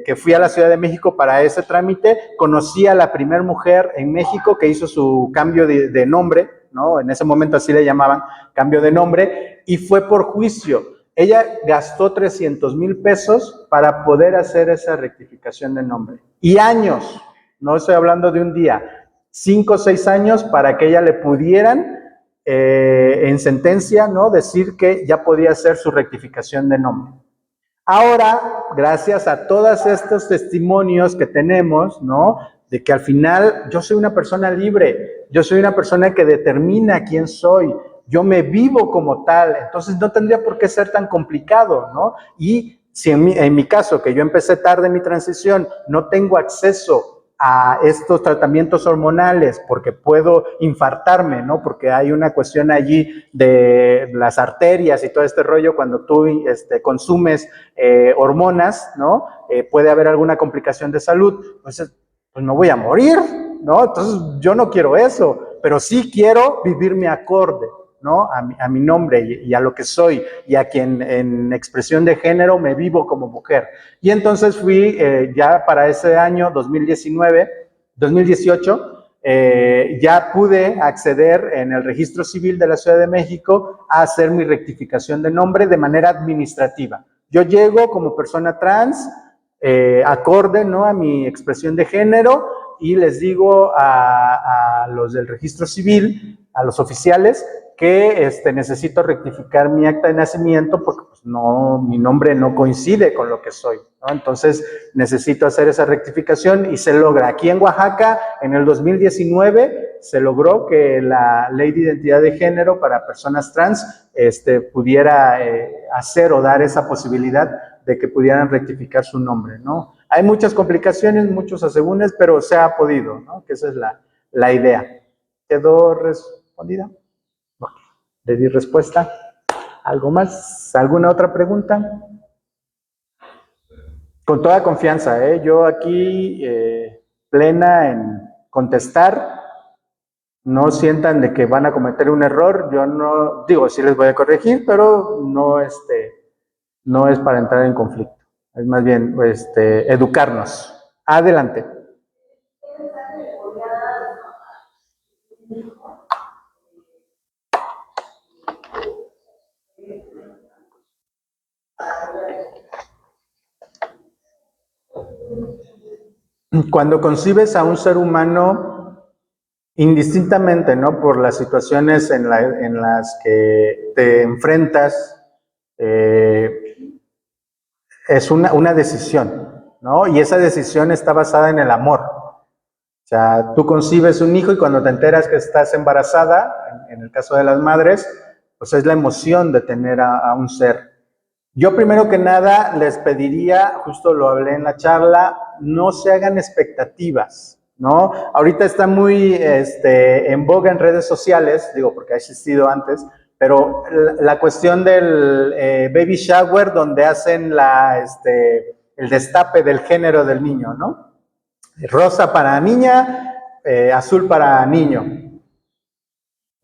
que fui a la Ciudad de México para ese trámite, conocí a la primera mujer en México que hizo su cambio de nombre, ¿no? En ese momento así le llamaban, cambio de nombre, y fue por juicio. Ella gastó 300,000 pesos para poder hacer esa rectificación de nombre. Y años, no estoy hablando de un día, 5 o 6 años para que ella le pudieran, en sentencia, ¿no? Decir que ya podía hacer su rectificación de nombre. Ahora, gracias a todos estos testimonios que tenemos, ¿no? De que al final yo soy una persona libre, yo soy una persona que determina quién soy, yo me vivo como tal, entonces no tendría por qué ser tan complicado, ¿no? Y si en mi caso, que yo empecé tarde en mi transición, no tengo acceso a estos tratamientos hormonales porque puedo infartarme, ¿no? Porque hay una cuestión allí de las arterias y todo este rollo cuando tú consumes hormonas, ¿no? Puede haber alguna complicación de salud, entonces pues me voy a morir, ¿no? Entonces yo no quiero eso, pero sí quiero vivirme acorde, ¿no? A mi nombre y a lo que soy y a quien en expresión de género me vivo como mujer. Y entonces fui ya para ese año 2018, ya pude acceder en el registro civil de la Ciudad de México a hacer mi rectificación de nombre de manera administrativa. Yo llego como persona trans, acorde, ¿no? A mi expresión de género, y les digo a los del registro civil, a los oficiales, que necesito rectificar mi acta de nacimiento porque pues, no, mi nombre no coincide con lo que soy, ¿no? Entonces necesito hacer esa rectificación y se logra. Aquí en Oaxaca, en el 2019, se logró que la ley de identidad de género para personas trans pudiera hacer o dar esa posibilidad de que pudieran rectificar su nombre, ¿no? Hay muchas complicaciones, muchos asegúnes, pero se ha podido, ¿no? Que esa es la idea. ¿Quedó respondida? ¿Le di respuesta? ¿Algo más? ¿Alguna otra pregunta? Con toda confianza, ¿eh? Yo aquí plena en contestar. No sientan de que van a cometer un error. Yo no, digo, sí les voy a corregir, pero no, no es para entrar en conflicto. Es más bien educarnos. Adelante. Cuando concibes a un ser humano, indistintamente, ¿no? Por las situaciones en las que te enfrentas, es una decisión, ¿no? Y esa decisión está basada en el amor. O sea, tú concibes un hijo y cuando te enteras que estás embarazada, en el caso de las madres, pues es la emoción de tener a un ser. Yo primero que nada les pediría, justo lo hablé en la charla, no se hagan expectativas, ¿no? Ahorita está muy en boga en redes sociales, digo porque ha existido antes, pero la cuestión del baby shower donde hacen el destape del género del niño, ¿no? Rosa para niña, azul para niño.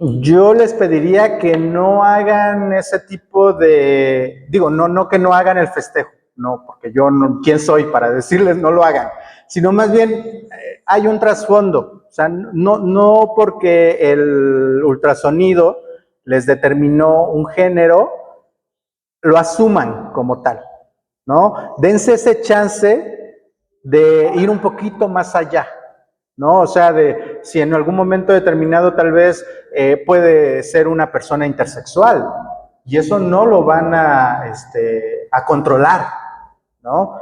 Yo les pediría que no hagan ese tipo de, digo, no que no hagan el festejo, no, porque yo no, ¿quién soy para decirles no lo hagan? Sino más bien hay un trasfondo, o sea, no porque el ultrasonido les determinó un género, lo asuman como tal, ¿no? Dense ese chance de ir un poquito más allá, ¿no? O sea, de si en algún momento determinado tal vez puede ser una persona intersexual y eso no lo van a controlar, ¿no?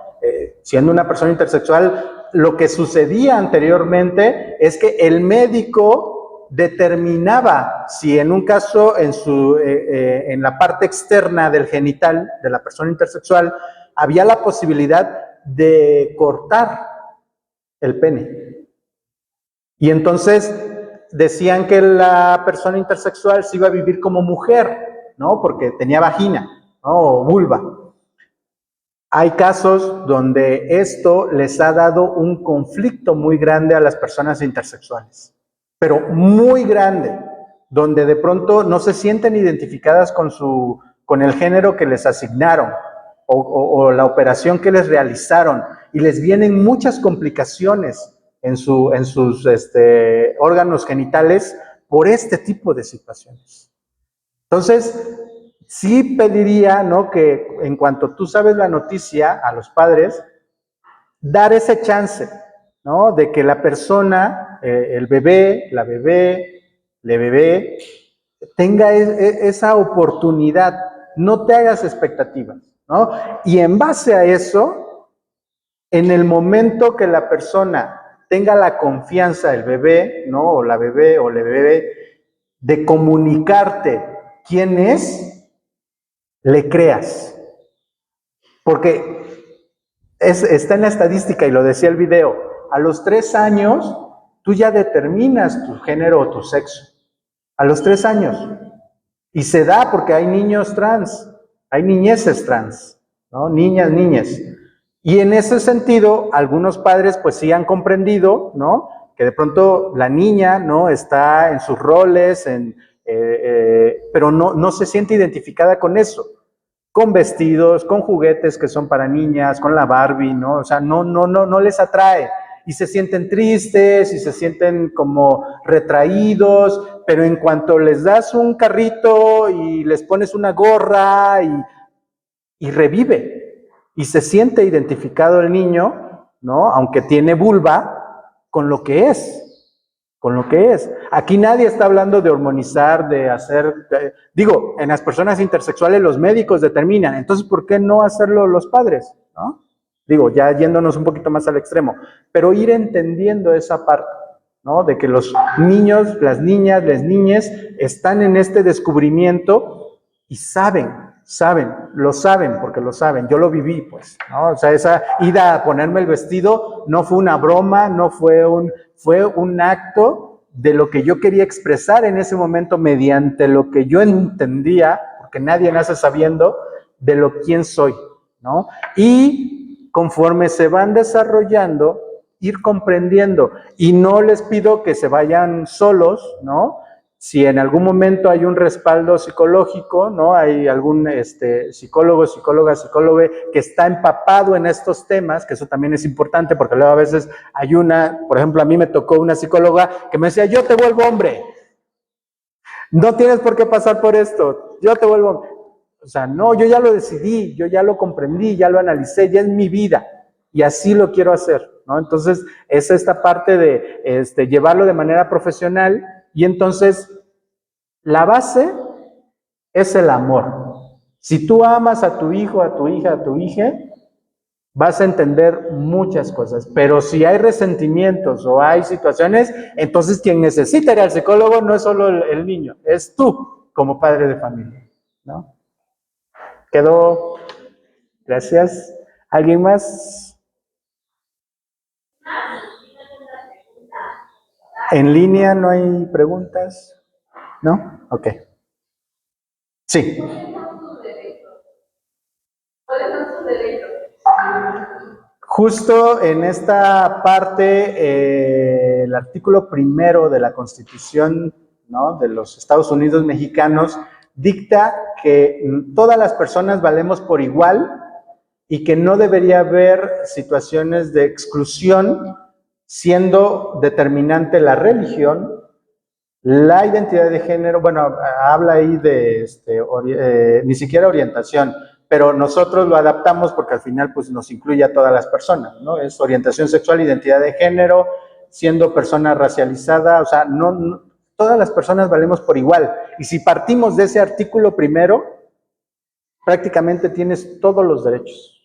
Siendo una persona intersexual, lo que sucedía anteriormente es que el médico determinaba si en un caso en la parte externa del genital de la persona intersexual había la posibilidad de cortar el pene. Y entonces decían que la persona intersexual se iba a vivir como mujer, ¿no? Porque tenía vagina, ¿no? O vulva. Hay casos donde esto les ha dado un conflicto muy grande a las personas intersexuales. pero muy grande, donde de pronto no se sienten identificadas con el género que les asignaron o la operación que les realizaron, y les vienen muchas complicaciones en sus órganos genitales por este tipo de situaciones. Entonces, sí pediría, ¿no?, que en cuanto tú sabes la noticia a los padres, dar ese chance, ¿no?, de que la persona, el bebé, la bebé, le bebé, tenga esa oportunidad, no te hagas expectativas, ¿no? Y en base a eso, en el momento que la persona tenga la confianza, el bebé, ¿no?, o la bebé o le bebé, de comunicarte quién es, le creas. Porque está en la estadística y lo decía el video, a los 3 años tú ya determinas tu género o tu sexo. A los 3 años. Y se da porque hay niños trans, hay niñeces trans, ¿no? Niñas. Y en ese sentido, algunos padres pues sí han comprendido, ¿no?, que de pronto la niña, ¿no?, está en sus roles, pero no se siente identificada con eso, con vestidos, con juguetes que son para niñas, con la Barbie, ¿no? O sea, no les atrae. Y se sienten tristes y se sienten como retraídos, pero en cuanto les das un carrito y les pones una gorra y revive, y se siente identificado el niño, ¿no?, aunque tiene vulva, con lo que es. Aquí nadie está hablando de hormonizar, de hacer, digo, en las personas intersexuales los médicos determinan, entonces ¿por qué no hacerlo los padres?, ¿no? Digo, ya yéndonos un poquito más al extremo, pero ir entendiendo esa parte, ¿no?, de que los niños, las niñas, las niñes están en este descubrimiento y lo saben porque lo saben, yo lo viví, pues, ¿no? O sea, esa ida a ponerme el vestido no fue una broma, fue un acto de lo que yo quería expresar en ese momento mediante lo que yo entendía, porque nadie nace sabiendo de quién soy, ¿no? Y conforme se van desarrollando, ir comprendiendo, y no les pido que se vayan solos, ¿no? Si en algún momento hay un respaldo psicológico, ¿no?, hay algún psicólogo que está empapado en estos temas, que eso también es importante, porque luego a veces hay por ejemplo, a mí me tocó una psicóloga que me decía, yo te vuelvo hombre, no tienes por qué pasar por esto, yo te vuelvo hombre. O sea, no, yo ya lo decidí, yo ya lo comprendí, ya lo analicé, ya es mi vida, y así lo quiero hacer, ¿no? Entonces, es esta parte de llevarlo de manera profesional. Y entonces, la base es el amor. Si tú amas a tu hijo, a tu hija, a tu hija, vas a entender muchas cosas. Pero si hay resentimientos o hay situaciones, entonces quien necesita ir al psicólogo no es solo el niño, es tú como padre de familia, ¿no? ¿Quedó? Gracias. ¿Alguien más? ¿En línea no hay preguntas? ¿No? Ok. Sí. ¿Cuáles son sus derechos? Justo en esta parte, el artículo 1 de la Constitución, ¿no?, de los Estados Unidos mexicanos dicta que todas las personas valemos por igual y que no debería haber situaciones de exclusión, siendo determinante la religión, la identidad de género. Bueno, habla ahí de ni siquiera orientación, pero nosotros lo adaptamos porque al final pues nos incluye a todas las personas, ¿no? Es orientación sexual, identidad de género, siendo persona racializada, o sea, todas las personas valemos por igual. Y si partimos de ese artículo 1, prácticamente tienes todos los derechos,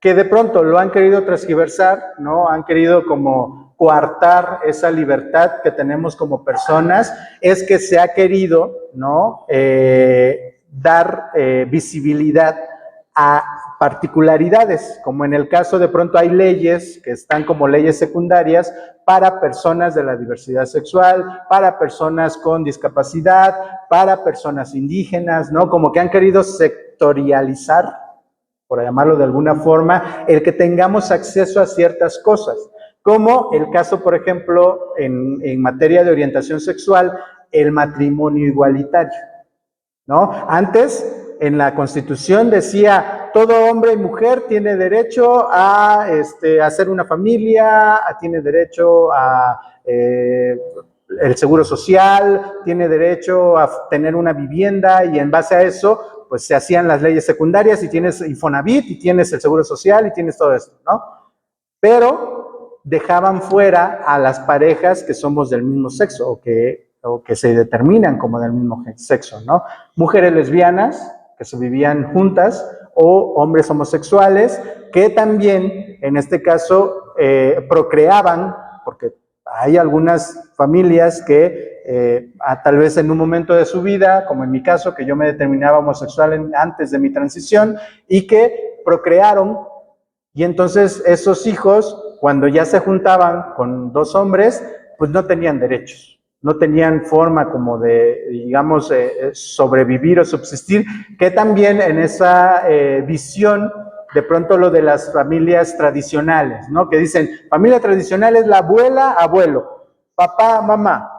que de pronto lo han querido transgiversar, ¿no? Han querido como coartar esa libertad que tenemos como personas, es que se ha querido, ¿no?, dar visibilidad a particularidades, como en el caso de pronto hay leyes que están como leyes secundarias para personas de la diversidad sexual, para personas con discapacidad, para personas indígenas, ¿no? Como que han querido sectorializar, por llamarlo de alguna forma, el que tengamos acceso a ciertas cosas, como el caso, por ejemplo, en materia de orientación sexual, el matrimonio igualitario, ¿no? Antes, en la Constitución decía, todo hombre y mujer tiene derecho a hacer una familia, tiene derecho a el seguro social, tiene derecho a tener una vivienda, y en base a eso, pues se hacían las leyes secundarias, y tienes Infonavit, y tienes el seguro social, y tienes todo esto, ¿no? Pero dejaban fuera a las parejas que somos del mismo sexo, o que se determinan como del mismo sexo, ¿no? Mujeres lesbianas que se vivían juntas, o hombres homosexuales que también, en este caso, procreaban, porque hay algunas familias que tal vez en un momento de su vida, como en mi caso, que yo me determinaba homosexual antes de mi transición, y que procrearon, y entonces esos hijos, cuando ya se juntaban con dos hombres, pues no tenían derechos, no tenían forma como de, digamos, sobrevivir o subsistir, que también en esa visión, de pronto lo de las familias tradicionales, ¿no? Que dicen, familia tradicional es la abuela, abuelo, papá, mamá,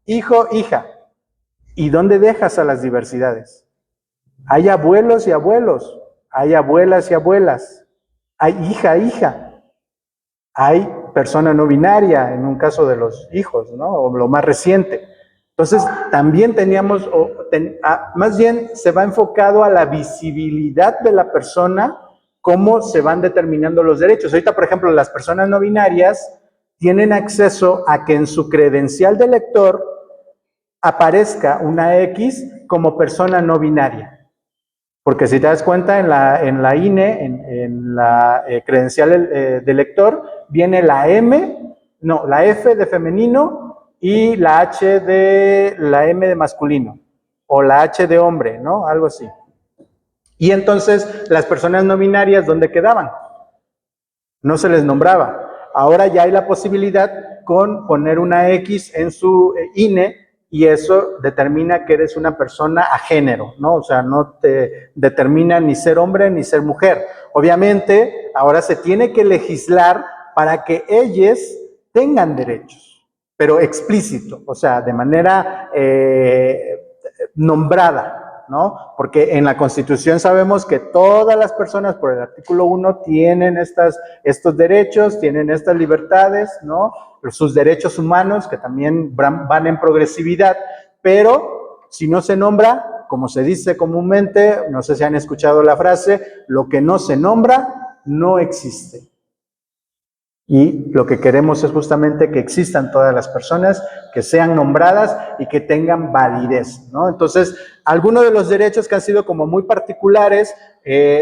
hijo, hija. ¿Y dónde dejas a las diversidades? Hay abuelos y abuelos, hay abuelas y abuelas, hay hija, hija, hay persona no binaria en un caso de los hijos, ¿no? O lo más reciente. Entonces, también teníamos, más bien se va enfocado a la visibilidad de la persona, cómo se van determinando los derechos. Ahorita, por ejemplo, las personas no binarias tienen acceso a que en su credencial de lector aparezca una X como persona no binaria. Porque si te das cuenta, en la INE, en la credencial de lector, viene la la F de femenino y la H de la M de masculino, o la H de hombre, ¿no? Algo así. Y entonces, las personas no binarias, ¿dónde quedaban? No se les nombraba. Ahora ya hay la posibilidad con poner una X en su INE, y eso determina que eres una persona a género, ¿no? O sea, no te determina ni ser hombre ni ser mujer. Obviamente, ahora se tiene que legislar para que ellos tengan derechos, pero explícito, o sea, de manera nombrada, ¿no? Porque en la Constitución sabemos que todas las personas, por el artículo 1, tienen estos derechos, tienen estas libertades, ¿no? Sus derechos humanos, que también van en progresividad, pero si no se nombra, como se dice comúnmente, no sé si han escuchado la frase, lo que no se nombra no existe. Y lo que queremos es justamente que existan todas las personas, que sean nombradas y que tengan validez, ¿no? Entonces, algunos de los derechos que han sido como muy particulares,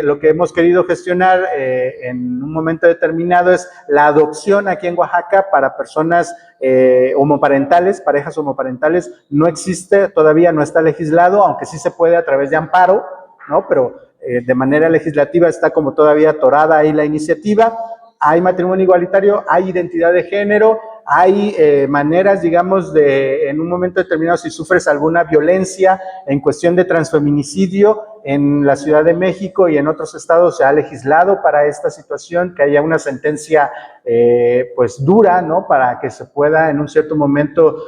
lo que hemos querido gestionar en un momento determinado es la adopción aquí en Oaxaca para personas homoparentales, parejas homoparentales. No existe, todavía no está legislado, aunque sí se puede a través de amparo, ¿no? Pero de manera legislativa está como todavía atorada ahí la iniciativa. Hay matrimonio igualitario, hay identidad de género, hay maneras, digamos, en un momento determinado, si sufres alguna violencia en cuestión de transfeminicidio, en la Ciudad de México y en otros estados se ha legislado para esta situación, que haya una sentencia pues dura, ¿no? Para que se pueda en un cierto momento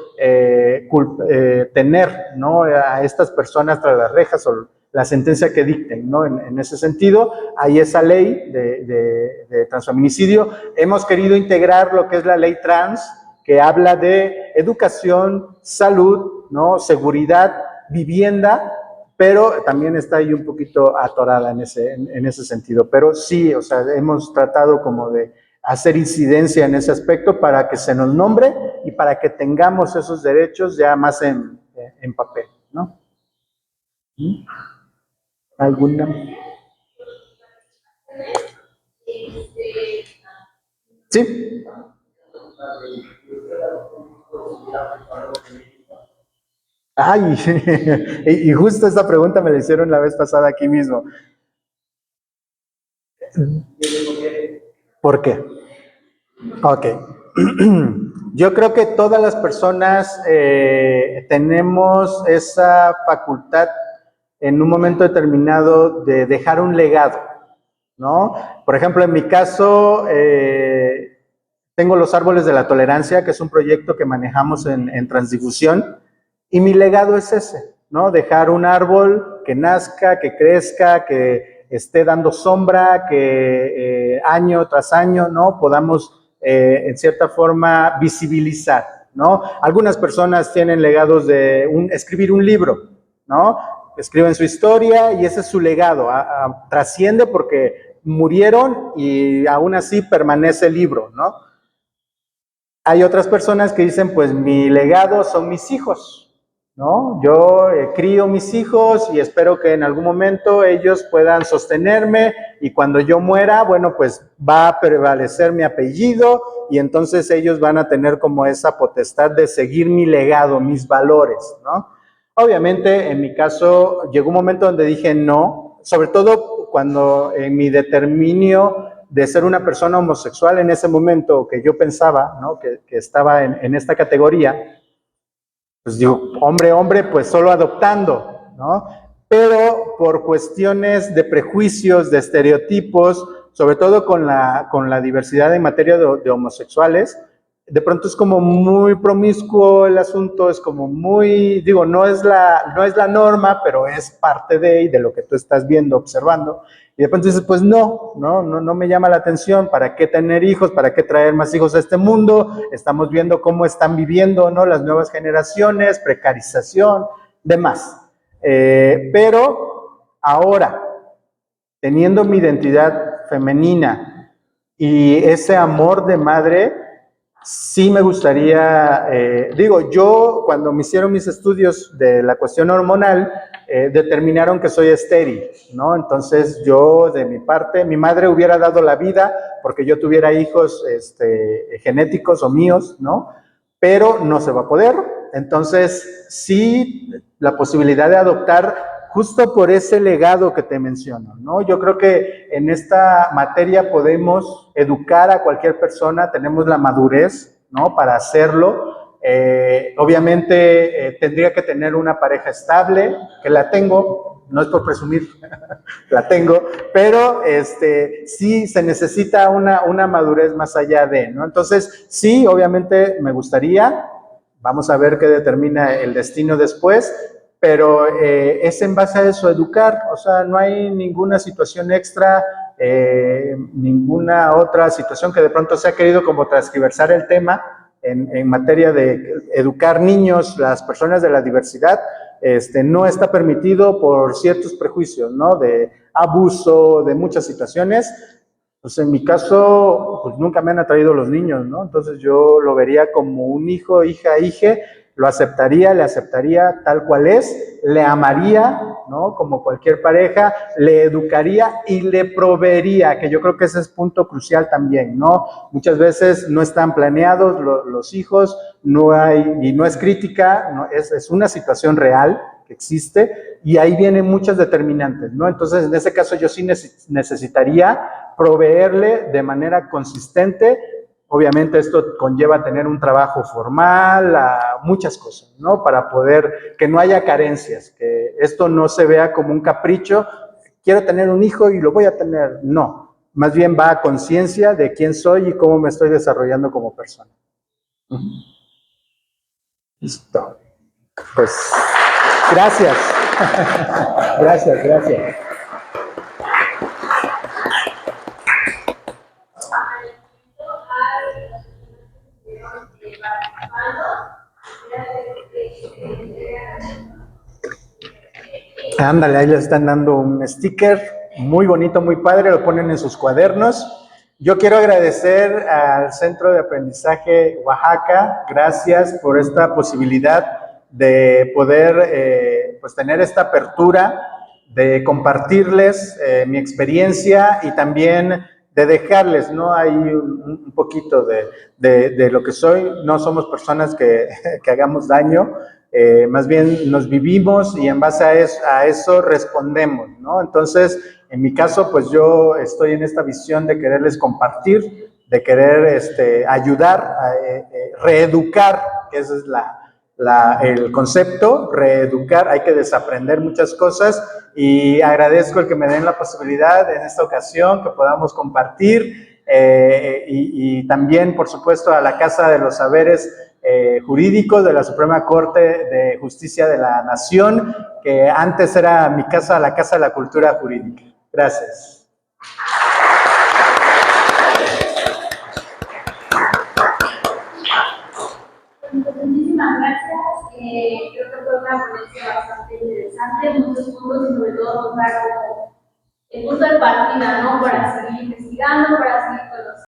tener, ¿no? A estas personas tras las rejas, o la sentencia que dicten, ¿no? En ese sentido, hay esa ley de transfeminicidio. Hemos querido integrar lo que es la ley trans, que habla de educación, salud, ¿no? Seguridad, vivienda, pero también está ahí un poquito atorada en ese sentido. Pero sí, o sea, hemos tratado como de hacer incidencia en ese aspecto para que se nos nombre y para que tengamos esos derechos ya más en papel, ¿no? ¿Alguna? Sí. Ay, y justo esta pregunta me la hicieron la vez pasada aquí mismo. ¿Por qué? Ok. Yo creo que todas las personas tenemos esa facultad en un momento determinado de dejar un legado, ¿no? Por ejemplo, en mi caso, tengo los árboles de la tolerancia, que es un proyecto que manejamos en Transdifusión, y mi legado es ese, ¿no? Dejar un árbol que nazca, que crezca, que esté dando sombra, que año tras año, ¿no? Podamos, en cierta forma, visibilizar, ¿no? Algunas personas tienen legados de escribir un libro, ¿no? Escriben su historia y ese es su legado, trasciende porque murieron y aún así permanece el libro, ¿no? Hay otras personas que dicen, pues mi legado son mis hijos, ¿no? Yo crío mis hijos y espero que en algún momento ellos puedan sostenerme y cuando yo muera, bueno, pues va a prevalecer mi apellido y entonces ellos van a tener como esa potestad de seguir mi legado, mis valores, ¿no? Obviamente, en mi caso, llegó un momento donde dije no, sobre todo cuando en mi determinio de ser una persona homosexual en ese momento que yo pensaba, ¿no? que estaba en esta categoría, pues digo, hombre, pues solo adoptando, ¿no? Pero por cuestiones de prejuicios, de estereotipos, sobre todo con la diversidad en materia de homosexuales, de pronto es como muy promiscuo el asunto, es como muy, digo, no es la norma, pero es parte de lo que tú estás viendo, observando. Y de pronto dices, pues no me llama la atención, ¿para qué tener hijos? ¿Para qué traer más hijos a este mundo? Estamos viendo cómo están viviendo, ¿no? Las nuevas generaciones, precarización, demás. Pero ahora, teniendo mi identidad femenina y ese amor de madre, sí me gustaría, yo cuando me hicieron mis estudios de la cuestión hormonal, determinaron que soy estéril, ¿no? Entonces yo, de mi parte, mi madre hubiera dado la vida porque yo tuviera hijos genéticos o míos, ¿no? Pero no se va a poder. Entonces, sí, la posibilidad de adoptar justo por ese legado que te menciono, ¿no? Yo creo que en esta materia podemos educar a cualquier persona, tenemos la madurez, ¿no? Para hacerlo. Obviamente tendría que tener una pareja estable, que la tengo, no es por presumir, la tengo, pero sí se necesita una madurez más allá de, ¿no? Entonces, sí, obviamente me gustaría, vamos a ver qué determina el destino después, pero es en base a eso, educar, o sea, no hay ninguna situación extra, ninguna otra situación que de pronto se ha querido como transgiversar el tema en materia de educar niños, las personas de la diversidad, no está permitido por ciertos prejuicios, ¿no? De abuso, de muchas situaciones. Pues en mi caso, pues nunca me han atraído los niños, ¿no? Entonces yo lo vería como un hijo, hija, hije, lo aceptaría, le aceptaría tal cual es, le amaría, ¿no? Como cualquier pareja, le educaría y le proveería, que yo creo que ese es punto crucial también, ¿no? Muchas veces no están planeados los hijos, no hay, y no es crítica, no, es una situación real que existe y ahí vienen muchas determinantes, ¿no? Entonces, en ese caso yo sí necesitaría proveerle de manera consistente. Obviamente esto conlleva tener un trabajo formal, muchas cosas, ¿no? Para poder, que no haya carencias, que esto no se vea como un capricho, quiero tener un hijo y lo voy a tener, no. Más bien va a conciencia de quién soy y cómo me estoy desarrollando como persona. Listo. Pues, gracias. Gracias. Ándale, ahí les están dando un sticker muy bonito, muy padre, lo ponen en sus cuadernos. Yo quiero agradecer al Centro de Aprendizaje Oaxaca, gracias por esta posibilidad de poder pues tener esta apertura, de compartirles mi experiencia y también de dejarles, ¿no? Ahí un poquito de lo que soy. No somos personas que hagamos daño, más bien nos vivimos y en base a eso respondemos, ¿no? Entonces, en mi caso, pues yo estoy en esta visión de quererles compartir, de querer ayudar, reeducar, que ese es el concepto, reeducar, hay que desaprender muchas cosas y agradezco el que me den la posibilidad en esta ocasión que podamos compartir y también, por supuesto, a la Casa de los Saberes Jurídicos de la Suprema Corte de Justicia de la Nación, que antes era mi casa, la Casa de la Cultura Jurídica. Gracias. Muchísimas gracias. Creo que fue una ponencia bastante interesante, muchos puntos y sobre todo nos da como el punto de partida, ¿no? Para seguir investigando, para seguir conociendo.